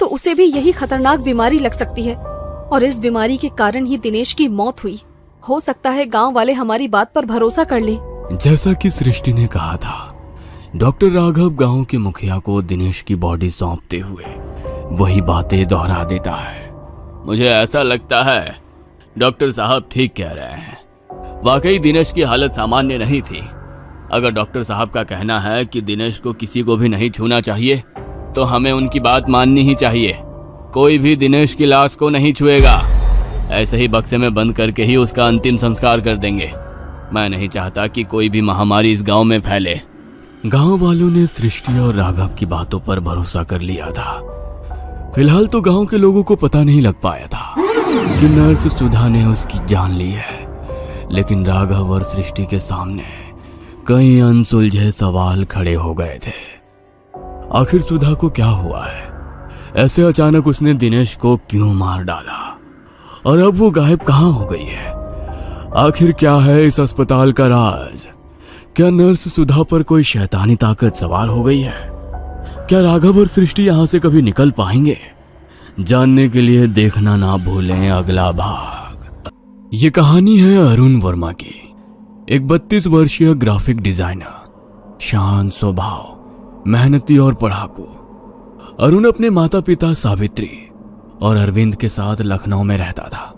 तो उसे भी यही खतरनाक बीमारी लग सकती है, और इस बीमारी के कारण ही दिनेश की मौत हुई। हो सकता है गांव वाले हमारी बात पर भरोसा कर लें। जैसा कि सृष्टि ने कहा था, डॉक्टर राघव गांव के मुखिया को दिनेश की बॉडी सौंपते हुए वही बातें दोहरा देता है। मुझे ऐसा लगता है डॉक्टर साहब ठीक कह रहे हैं। वाकई दिनेश की हालत सामान्य नहीं थी। अगर डॉक्टर साहब का कहना है कि दिनेश को किसी को भी नहीं छूना चाहिए, तो हमें उनकी बात माननी ही चाहिए। कोई भी दिनेश की लाश को नहीं छुएगा। ऐसे ही बक्से में बंद करके ही उसका अंतिम संस्कार कर देंगे। मैं नहीं चाहता कि कोई भी महामारी इस गांव में फैले। गांव वालों ने सृष्टि और राघव की बातों पर भरोसा कर लिया था। फिलहाल तो गांव के लोगों को पता नहीं लग पाया था कि नर्स सुधा ने उसकी जान ली है, लेकिन राघव और सृष्टि के सामने कई अनसुलझे सवाल खड़े हो गए थे। आखिर सुधा को क्या हुआ है? ऐसे अचानक उसने दिनेश को क्यों मार डाला, और अब वो गायब कहाँ हो गई है? आखिर क्या है इस अस्पताल का राज? क्या नर्स सुधा पर कोई शैतानी ताकत सवार हो गई है? क्या राघव और सृष्टि यहां से कभी निकल पाएंगे? जानने के लिए देखना ना भूलें अगला भाग। ये कहानी है अरुण वर्मा की, एक 32 वर्षीय ग्राफिक डिजाइनर, शांत स्वभाव, मेहनती और पढ़ाकू। अरुण अपने माता पिता सावित्री और अरविंद के साथ लखनऊ में रहता था।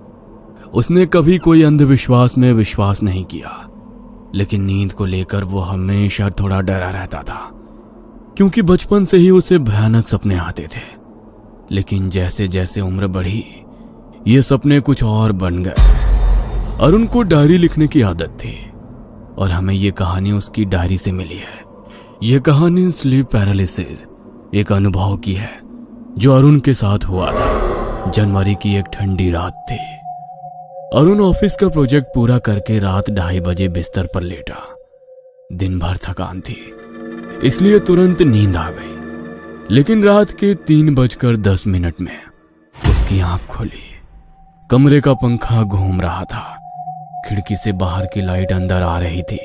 उसने कभी कोई अंधविश्वास में विश्वास नहीं किया, लेकिन नींद को लेकर वो हमेशा थोड़ा डरा रहता था, क्योंकि बचपन से ही उसे भयानक सपने आते थे। लेकिन जैसे जैसे उम्र बढ़ी, ये सपने कुछ और बन गए। अरुण को डायरी लिखने की आदत थी, और हमें ये कहानी उसकी डायरी से मिली है। ये कहानी स्लीप पैरालिसिस, एक अनुभव की है जो अरुण के साथ हुआ था। जनवरी की एक ठंडी रात थी। अरुण ऑफिस का प्रोजेक्ट पूरा करके रात 2:30 बजे बिस्तर पर लेटा। दिन भर थकान थी, इसलिए तुरंत नींद आ गई। लेकिन रात के 3:10 में उसकी आंख खुली। कमरे का पंखा घूम रहा था, खिड़की से बाहर की लाइट अंदर आ रही थी।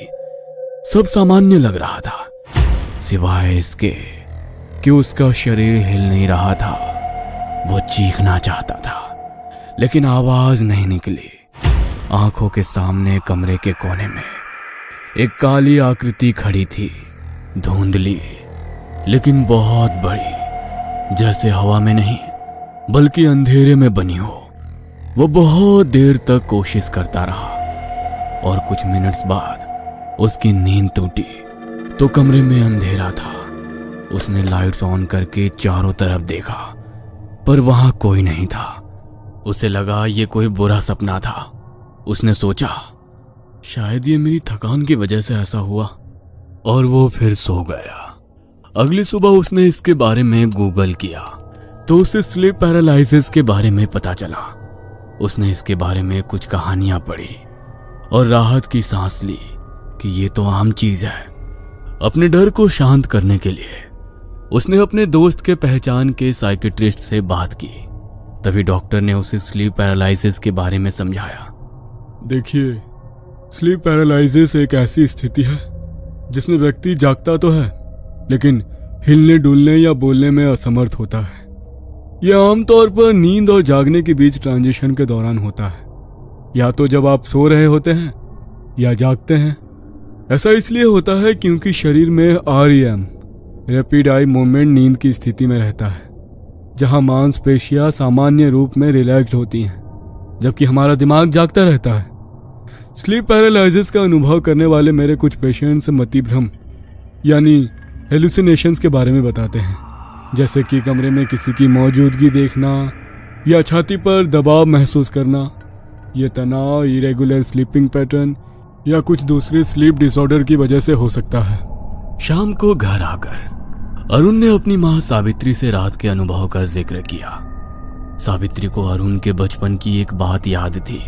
सब सामान्य लग रहा था, सिवाय इसके कि उसका शरीर हिल नहीं रहा था। वो चीखना चाहता था, लेकिन आवाज नहीं निकली। आंखों के सामने कमरे के कोने में एक काली आकृति खड़ी थी, धुंधली लेकिन बहुत बड़ी, जैसे हवा में नहीं बल्कि अंधेरे में बनी हो। वो बहुत देर तक कोशिश करता रहा, और कुछ मिनट्स बाद उसकी नींद टूटी तो कमरे में अंधेरा था। उसने लाइट्स ऑन करके चारों तरफ देखा, पर वहां कोई नहीं था। उसे लगा ये कोई बुरा सपना था। उसने सोचा शायद ये मेरी थकान की वजह से ऐसा हुआ, और वो फिर सो गया। अगली सुबह उसने इसके बारे में गूगल किया तो उसे स्लीप पैरालिसिस के बारे में पता चला। उसने इसके बारे में कुछ कहानियां पढ़ी और राहत की सांस ली कि ये तो आम चीज है। अपने डर को शांत करने के लिए उसने अपने दोस्त के पहचान के साइकियाट्रिस्ट से बात की। तभी डॉक्टर ने उसे स्लीप पैरालिसिस के बारे में समझाया। देखिए, स्लीप पैरालिसिस एक ऐसी स्थिति है जिसमें व्यक्ति जागता तो है, लेकिन हिलने डुलने या बोलने में असमर्थ होता है। यह आमतौर पर नींद और जागने के बीच ट्रांजिशन के दौरान होता है, या तो जब आप सो रहे होते हैं या जागते हैं। ऐसा इसलिए होता है क्योंकि शरीर में REM, रैपिड आई मूवमेंट, नींद की स्थिति में रहता है, जहां मांसपेशियां सामान्य रूप में रिलैक्स्ड होती हैं, जबकि हमारा दिमाग जागता रहता है। स्लीप पैरालिसिस का अनुभव करने वाले मेरे कुछ पेशेंट्स मतिभ्रम यानी हेलुसिनेशंस के बारे में बताते हैं, जैसे कि कमरे में किसी की मौजूदगी देखना या छाती पर दबाव महसूस करना। ये तनाव, इरेगुलर स्लीपिंग पैटर्न या कुछ दूसरे स्लीप डिसऑर्डर की वजह से हो सकता है। शाम को घर आकर अरुण ने अपनी मां सावित्री से रात के अनुभव का जिक्र किया। सावित्री को अरुण के बचपन की एक बात याद थी।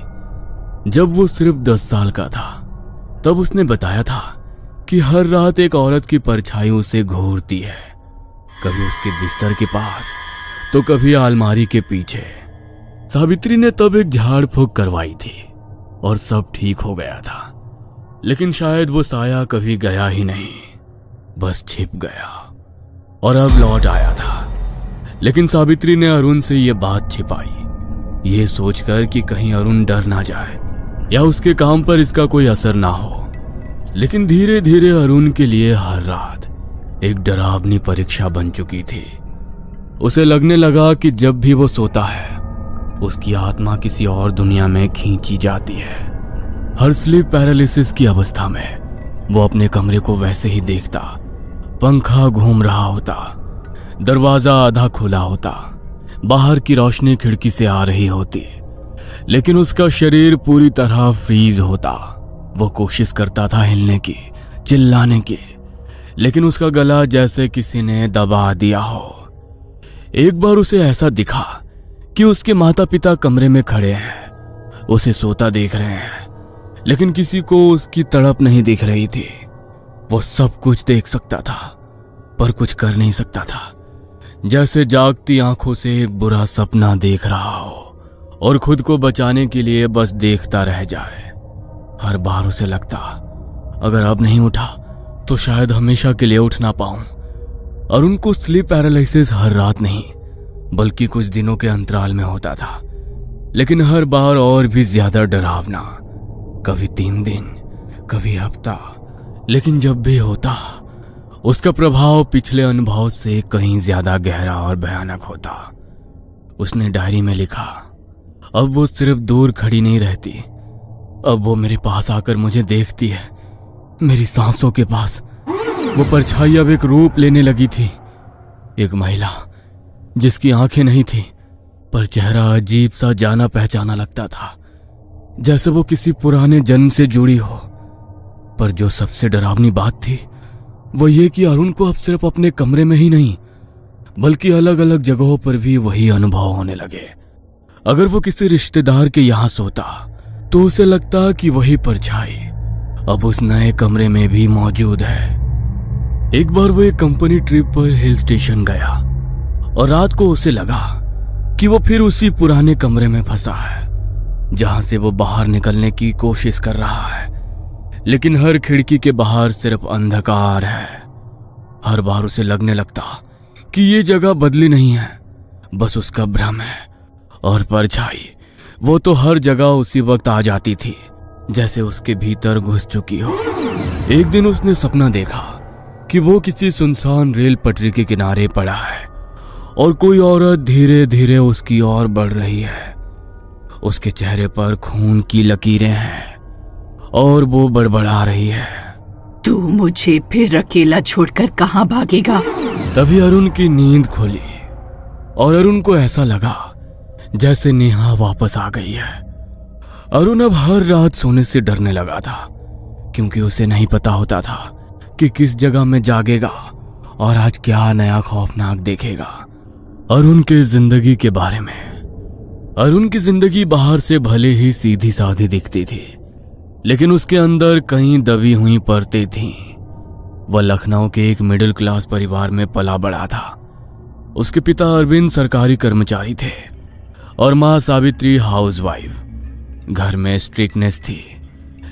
जब वो सिर्फ 10 साल का था, तब उसने बताया था कि हर रात एक औरत की परछाई उसे घूरती है, कभी उसके बिस्तर के पास तो कभी अलमारी के पीछे। सावित्री ने तब एक झाड़ फूंक करवाई थी और सब ठीक हो गया था, लेकिन शायद वो साया कभी गया ही नहीं, बस छिप गया और अब लौट आया था। लेकिन सावित्री ने अरुण से ये बात छिपाई, ये सोचकर कि कहीं अरुण डर ना जाए या उसके काम पर इसका कोई असर ना हो। लेकिन धीरे धीरे अरुण के लिए हर रात एक डरावनी परीक्षा बन चुकी थी। उसे लगने लगा कि जब भी वो सोता है, उसकी आत्मा किसी और दुनिया में खींची जाती है। हर स्लीप पैरालिसिस की अवस्था में वो अपने कमरे को वैसे ही देखता। पंखा घूम रहा होता, दरवाजा आधा खुला होता, बाहर की रोशनी खिड़की से आ रही होती, लेकिन उसका शरीर पूरी तरह फ्रीज होता। वो कोशिश करता था हिलने की, चिल्लाने की, लेकिन उसका गला जैसे किसी ने दबा दिया हो। एक बार उसे ऐसा दिखा कि उसके माता पिता कमरे में खड़े हैं, उसे सोता देख रहे हैं, लेकिन किसी को उसकी तड़प नहीं दिख रही थी। वो सब कुछ देख सकता था, पर कुछ कर नहीं सकता था, जैसे जागती आंखों से एक बुरा सपना देख रहा हो और खुद को बचाने के लिए बस देखता रह जाए। हर बार उसे लगता, अगर अब नहीं उठा तो शायद हमेशा के लिए उठ ना पाऊं। और उनको स्लीप पैरालिसिस हर रात नहीं बल्कि कुछ दिनों के अंतराल में होता था, लेकिन हर बार और भी ज्यादा डरावना। कभी 3 दिन, कभी हफ्ता, लेकिन जब भी होता उसका प्रभाव पिछले अनुभव से कहीं ज्यादा गहरा और भयानक होता। उसने डायरी में लिखा, अब वो सिर्फ दूर खड़ी नहीं रहती, अब वो मेरे पास आकर मुझे देखती है। मेरी सांसों के पास वो परछाई अब एक रूप लेने लगी थी। एक महिला जिसकी आंखें नहीं थी, पर चेहरा अजीब सा जाना पहचाना लगता था, जैसे वो किसी पुराने जन्म से जुड़ी हो। पर जो सबसे डरावनी बात थी वो ये कि अरुण को अब सिर्फ अपने कमरे में ही नहीं, बल्कि अलग अलग जगहों पर भी वही अनुभव होने लगे। अगर वो किसी रिश्तेदार के यहां सोता तो उसे लगता कि वही परछाई अब उस नए कमरे में भी मौजूद है। एक बार वो एक कंपनी ट्रिप पर हिल स्टेशन गया और रात को उसे लगा कि वो फिर उसी पुराने कमरे में फंसा है, जहां से वो बाहर निकलने की कोशिश कर रहा है, लेकिन हर खिड़की के बाहर सिर्फ अंधकार है। हर बार उसे लगने लगता कि ये जगह बदली नहीं है, बस उसका भ्रम है। और परछाई वो तो हर जगह उसी वक्त आ जाती थी जैसे उसके भीतर घुस चुकी हो। एक दिन उसने सपना देखा कि वो किसी सुनसान रेल पटरी के किनारे पड़ा है और कोई औरत धीरे धीरे उसकी ओर बढ़ रही है। उसके चेहरे पर खून की लकीरें हैं और वो बड़बड़ा रही है, तू मुझे फिर अकेला छोड़कर कहाँ भागेगा? तभी अरुण की नींद खुली और अरुण को ऐसा लगा जैसे नेहा वापस आ गई है। अरुण अब हर रात सोने से डरने लगा था, क्योंकि उसे नहीं पता होता था कि किस जगह में जागेगा और आज क्या नया खौफनाक देखेगा। अरुण के जिंदगी के बारे में। अरुण की जिंदगी बाहर से भले ही सीधी साधी दिखती थी, लेकिन उसके अंदर कई दबी हुई परतें थीं। वह लखनऊ के एक मिडिल क्लास परिवार में पला बड़ा था। उसके पिता अरविंद सरकारी कर्मचारी थे और मां सावित्री हाउसवाइफ। घर में स्ट्रिक्टनेस थी,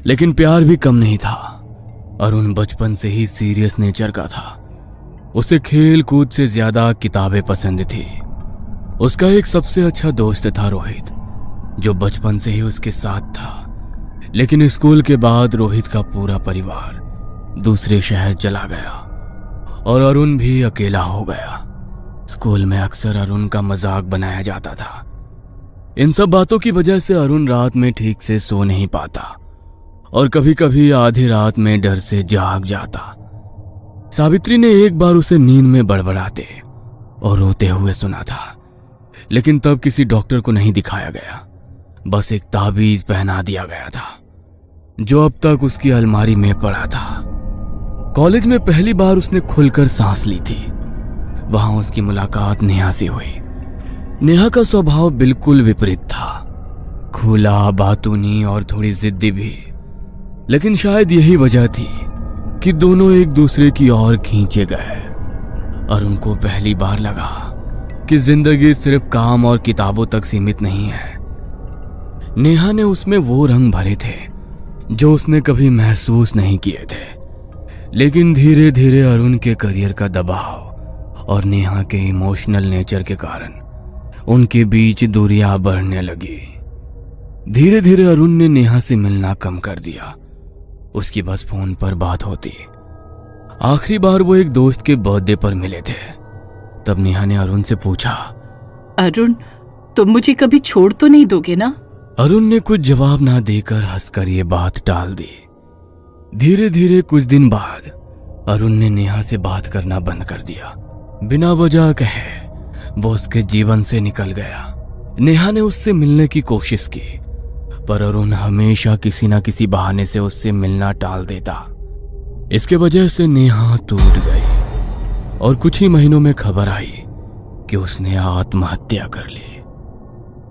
लेकिन प्यार भी कम नहीं था। अरुण बचपन से ही सीरियस नेचर का था। उसे खेल कूद से ज्यादा किताबें पसंद थी। उसका एक सबसे अच्छा दोस्त था रोहित, जो बचपन से ही उसके साथ था। लेकिन स्कूल के बाद रोहित का पूरा परिवार दूसरे शहर चला गया और अरुण भी अकेला हो गया। स्कूल में अक्सर अरुण का मजाक बनाया जाता था। इन सब बातों की वजह से अरुण रात में ठीक से सो नहीं पाता और कभी कभी आधी रात में डर से जाग जाता। सावित्री ने एक बार उसे नींद में बड़बड़ाते और रोते हुए सुना था, लेकिन तब किसी डॉक्टर को नहीं दिखाया गया, बस एक ताबीज पहना दिया गया था जो अब तक उसकी अलमारी में पड़ा था। कॉलेज में पहली बार उसने खुलकर सांस ली थी। वहां उसकी मुलाकात नेहा से हुई। नेहा का स्वभाव बिल्कुल विपरीत था, खुला, बातूनी और थोड़ी जिद्दी भी। लेकिन शायद यही वजह थी कि दोनों एक दूसरे की ओर खींचे गए। अरुण को पहली बार लगा कि जिंदगी सिर्फ काम और किताबों तक सीमित नहीं है। नेहा ने उसमें वो रंग भरे थे जो उसने कभी महसूस नहीं किए थे। लेकिन धीरे धीरे अरुण के करियर का दबाव और नेहा के इमोशनल नेचर के कारण उनके बीच दूरियां बढ़ने लगी। धीरे धीरे अरुण ने नेहा से मिलना कम कर दिया। उसकी बस फोन पर बात होती। आखिरी बार वो एक दोस्त के बर्थडे पर मिले थे। तब नेहा ने अरुण से पूछा, अरुण, तुम मुझे कभी छोड़ तो नहीं दोगे ना? अरुण ने कुछ जवाब ना देकर हंसकर ये बात टाल दी। धीरे धीरे कुछ दिन बाद अरुण ने नेहा से बात करना बंद कर दिया। बिना वजह कहे वो उसके जीवन से निकल गया। नेहा ने उससे मिलने की कोशिश की, पर अरुण हमेशा किसी न किसी बहाने से उससे मिलना टाल देता। इसके वजह से नेहा टूट गई और कुछ ही महीनों में खबर आई कि उसने आत्महत्या कर ली।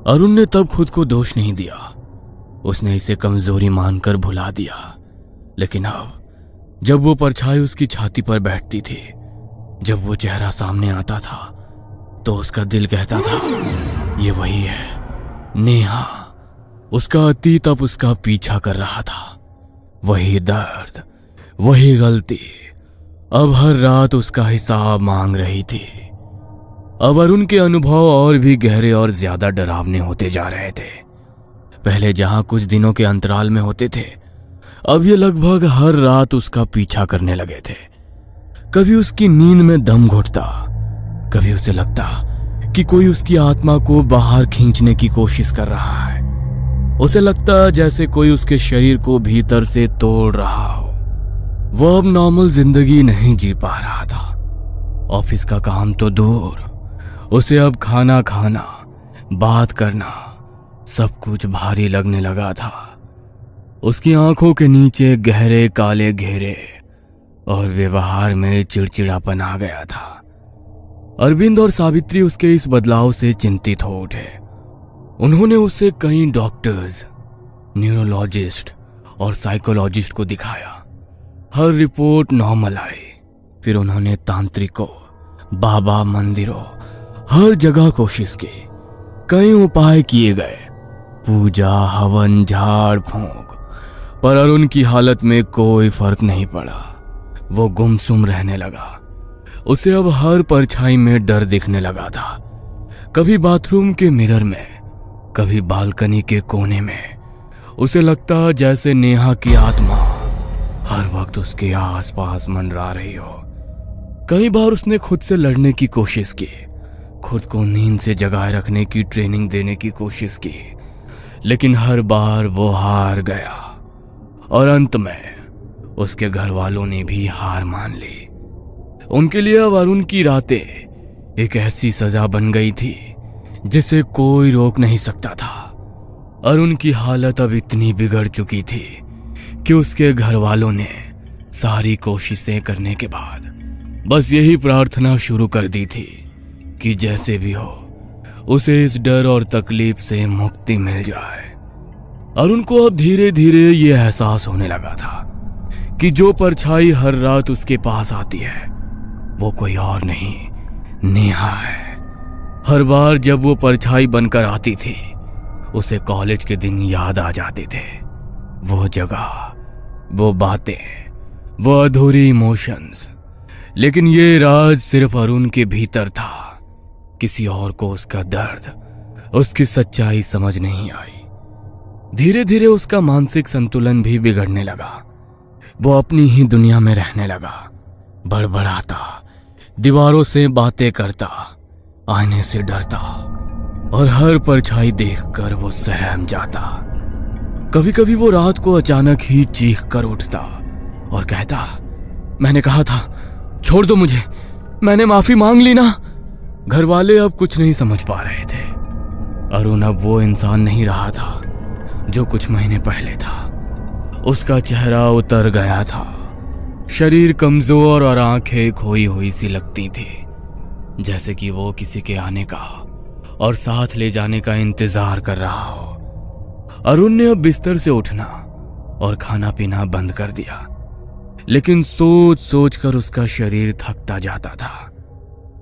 अरुण ने तब खुद को दोष नहीं दिया, उसने इसे कमजोरी मानकर भुला दिया। लेकिन अब जब वो परछाई उसकी छाती पर बैठती थी, जब वो चेहरा सामने आता था, तो उसका दिल कहता था ये वही है नेहा। उसका अतीत अब उसका पीछा कर रहा था। वही दर्द, वही गलती अब हर रात उसका हिसाब मांग रही थी। अब अरुण के अनुभव और भी गहरे और ज्यादा डरावने होते जा रहे थे। पहले जहां कुछ दिनों के अंतराल में होते थे, अब ये लगभग हर रात उसका पीछा करने लगे थे। कभी उसकी नींद में दम घुटता, कभी उसे लगता कि कोई उसकी आत्मा को बाहर खींचने की कोशिश कर रहा है। उसे लगता जैसे कोई उसके शरीर को भीतर से तोड़ रहा हो। वो अब नॉर्मल जिंदगी नहीं जी पा रहा था। ऑफिस का काम तो दूर, उसे अब खाना खाना, बात करना सब कुछ भारी लगने लगा था। उसकी आंखों के नीचे गहरे काले घेरे और व्यवहार में चिड़चिड़ापन आ गया था। अरविंद और सावित्री उसके इस बदलाव से चिंतित हो उठे। उन्होंने उसे कई डॉक्टर्स, न्यूरोलॉजिस्ट और साइकोलॉजिस्ट को दिखाया। हर रिपोर्ट नॉर्मल आई। फिर उन्होंने तांत्रिकों, बाबा, मंदिरों, हर जगह कोशिश की। कई उपाय किए गए, पूजा, हवन, झाड़ फूंक, पर अरुण की हालत में कोई फर्क नहीं पड़ा। वो गुमसुम रहने लगा। उसे अब हर परछाई में डर दिखने लगा था। कभी बाथरूम के मिरर में, कभी बालकनी के कोने में। उसे लगता जैसे नेहा की आत्मा हर वक्त उसके आसपास मंडरा रही हो। कई बार उसने खुद से लड़ने की कोशिश की, खुद को नींद से जगाए रखने की ट्रेनिंग देने की कोशिश की, लेकिन हर बार वो हार गया। और अंत में उसके घर वालों ने भी हार मान ली। उनके लिए अब अरुण की रातें एक ऐसी सजा बन गई थी जिसे कोई रोक नहीं सकता था। अरुण की हालत अब इतनी बिगड़ चुकी थी कि उसके घर वालों ने सारी कोशिशें करने के बाद बस यही प्रार्थना शुरू कर दी थी कि जैसे भी हो उसे इस डर और तकलीफ से मुक्ति मिल जाए। अरुण को अब धीरे धीरे ये एहसास होने लगा था कि जो परछाई हर रात उसके पास आती है वो कोई और नहीं, नेहा है। हर बार जब वो परछाई बनकर आती थी उसे कॉलेज के दिन याद आ जाते थे। वो जगह, वो बातें, वो अधूरी इमोशंस। लेकिन ये राज सिर्फ अरुण के भीतर था। किसी और को उसका दर्द, उसकी सच्चाई समझ नहीं आई। धीरे धीरे उसका मानसिक संतुलन भी बिगड़ने लगा। वो अपनी ही दुनिया में रहने लगा, बड़बड़ाता, दीवारों से बातें करता, आईने से डरता और हर परछाई देखकर वो सहम जाता। कभी कभी वो रात को अचानक ही चीख कर उठता और कहता, मैंने कहा था छोड़ दो मुझे, मैंने माफी मांग ली ना। घर वाले अब कुछ नहीं समझ पा रहे थे। अरुण अब वो इंसान नहीं रहा था जो कुछ महीने पहले था। उसका चेहरा उतर गया था, शरीर कमजोर और आंखें खोई हुई सी लगती थी, जैसे कि वो किसी के आने का और साथ ले जाने का इंतजार कर रहा हो। अरुण ने अब बिस्तर से उठना और खाना पीना बंद कर दिया, लेकिन सोच सोच कर उसका शरीर थकता जाता था।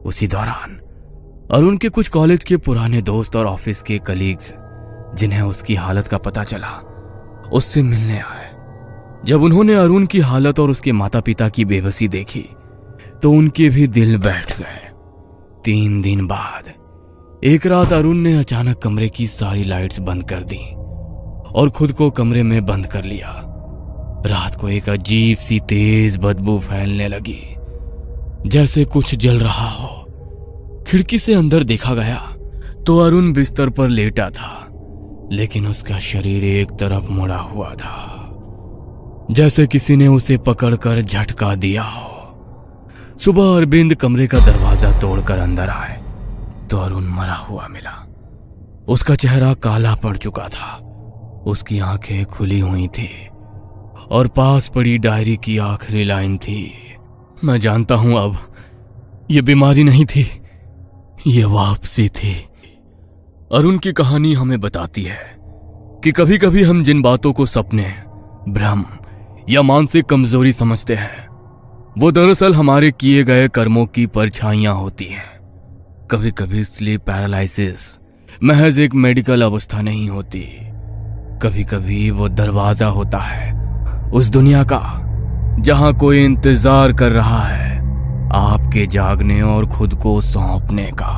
उसी दौरान अरुण के कुछ कॉलेज के पुराने दोस्त और ऑफिस के कलीग्स, जिन्हें उसकी हालत का पता चला, उससे मिलने आए। जब उन्होंने अरुण की हालत और उसके माता पिता की बेबसी देखी तो उनके भी दिल बैठ गए। 3 दिन बाद एक रात अरुण ने अचानक कमरे की सारी लाइट्स बंद कर दी और खुद को कमरे में बंद कर लिया। रात को एक अजीब सी तेज बदबू फैलने लगी, जैसे कुछ जल रहा हो। खिड़की से अंदर देखा गया तो अरुण बिस्तर पर लेटा था, लेकिन उसका शरीर एक तरफ मुड़ा हुआ था, जैसे किसी ने उसे पकड़कर झटका दिया हो। सुबह अरविंद कमरे का दरवाजा तोड़कर अंदर आए तो अरुण मरा हुआ मिला। उसका चेहरा काला पड़ चुका था, उसकी आंखें खुली हुई थी और पास पड़ी डायरी की आखिरी लाइन थी, मैं जानता हूं अब ये बीमारी नहीं थी, ये वापसी थी। अरुण की कहानी हमें बताती है कि कभी कभी हम जिन बातों को सपने, भ्रम या मानसिक कमजोरी समझते हैं वो दरअसल हमारे किए गए कर्मों की परछाइयां होती हैं। कभी कभी स्लीप पैरालिसिस महज एक मेडिकल अवस्था नहीं होती, कभी कभी वो दरवाजा होता है उस दुनिया का जहां कोई इंतजार कर रहा है आपके जागने और खुद को सौंपने का।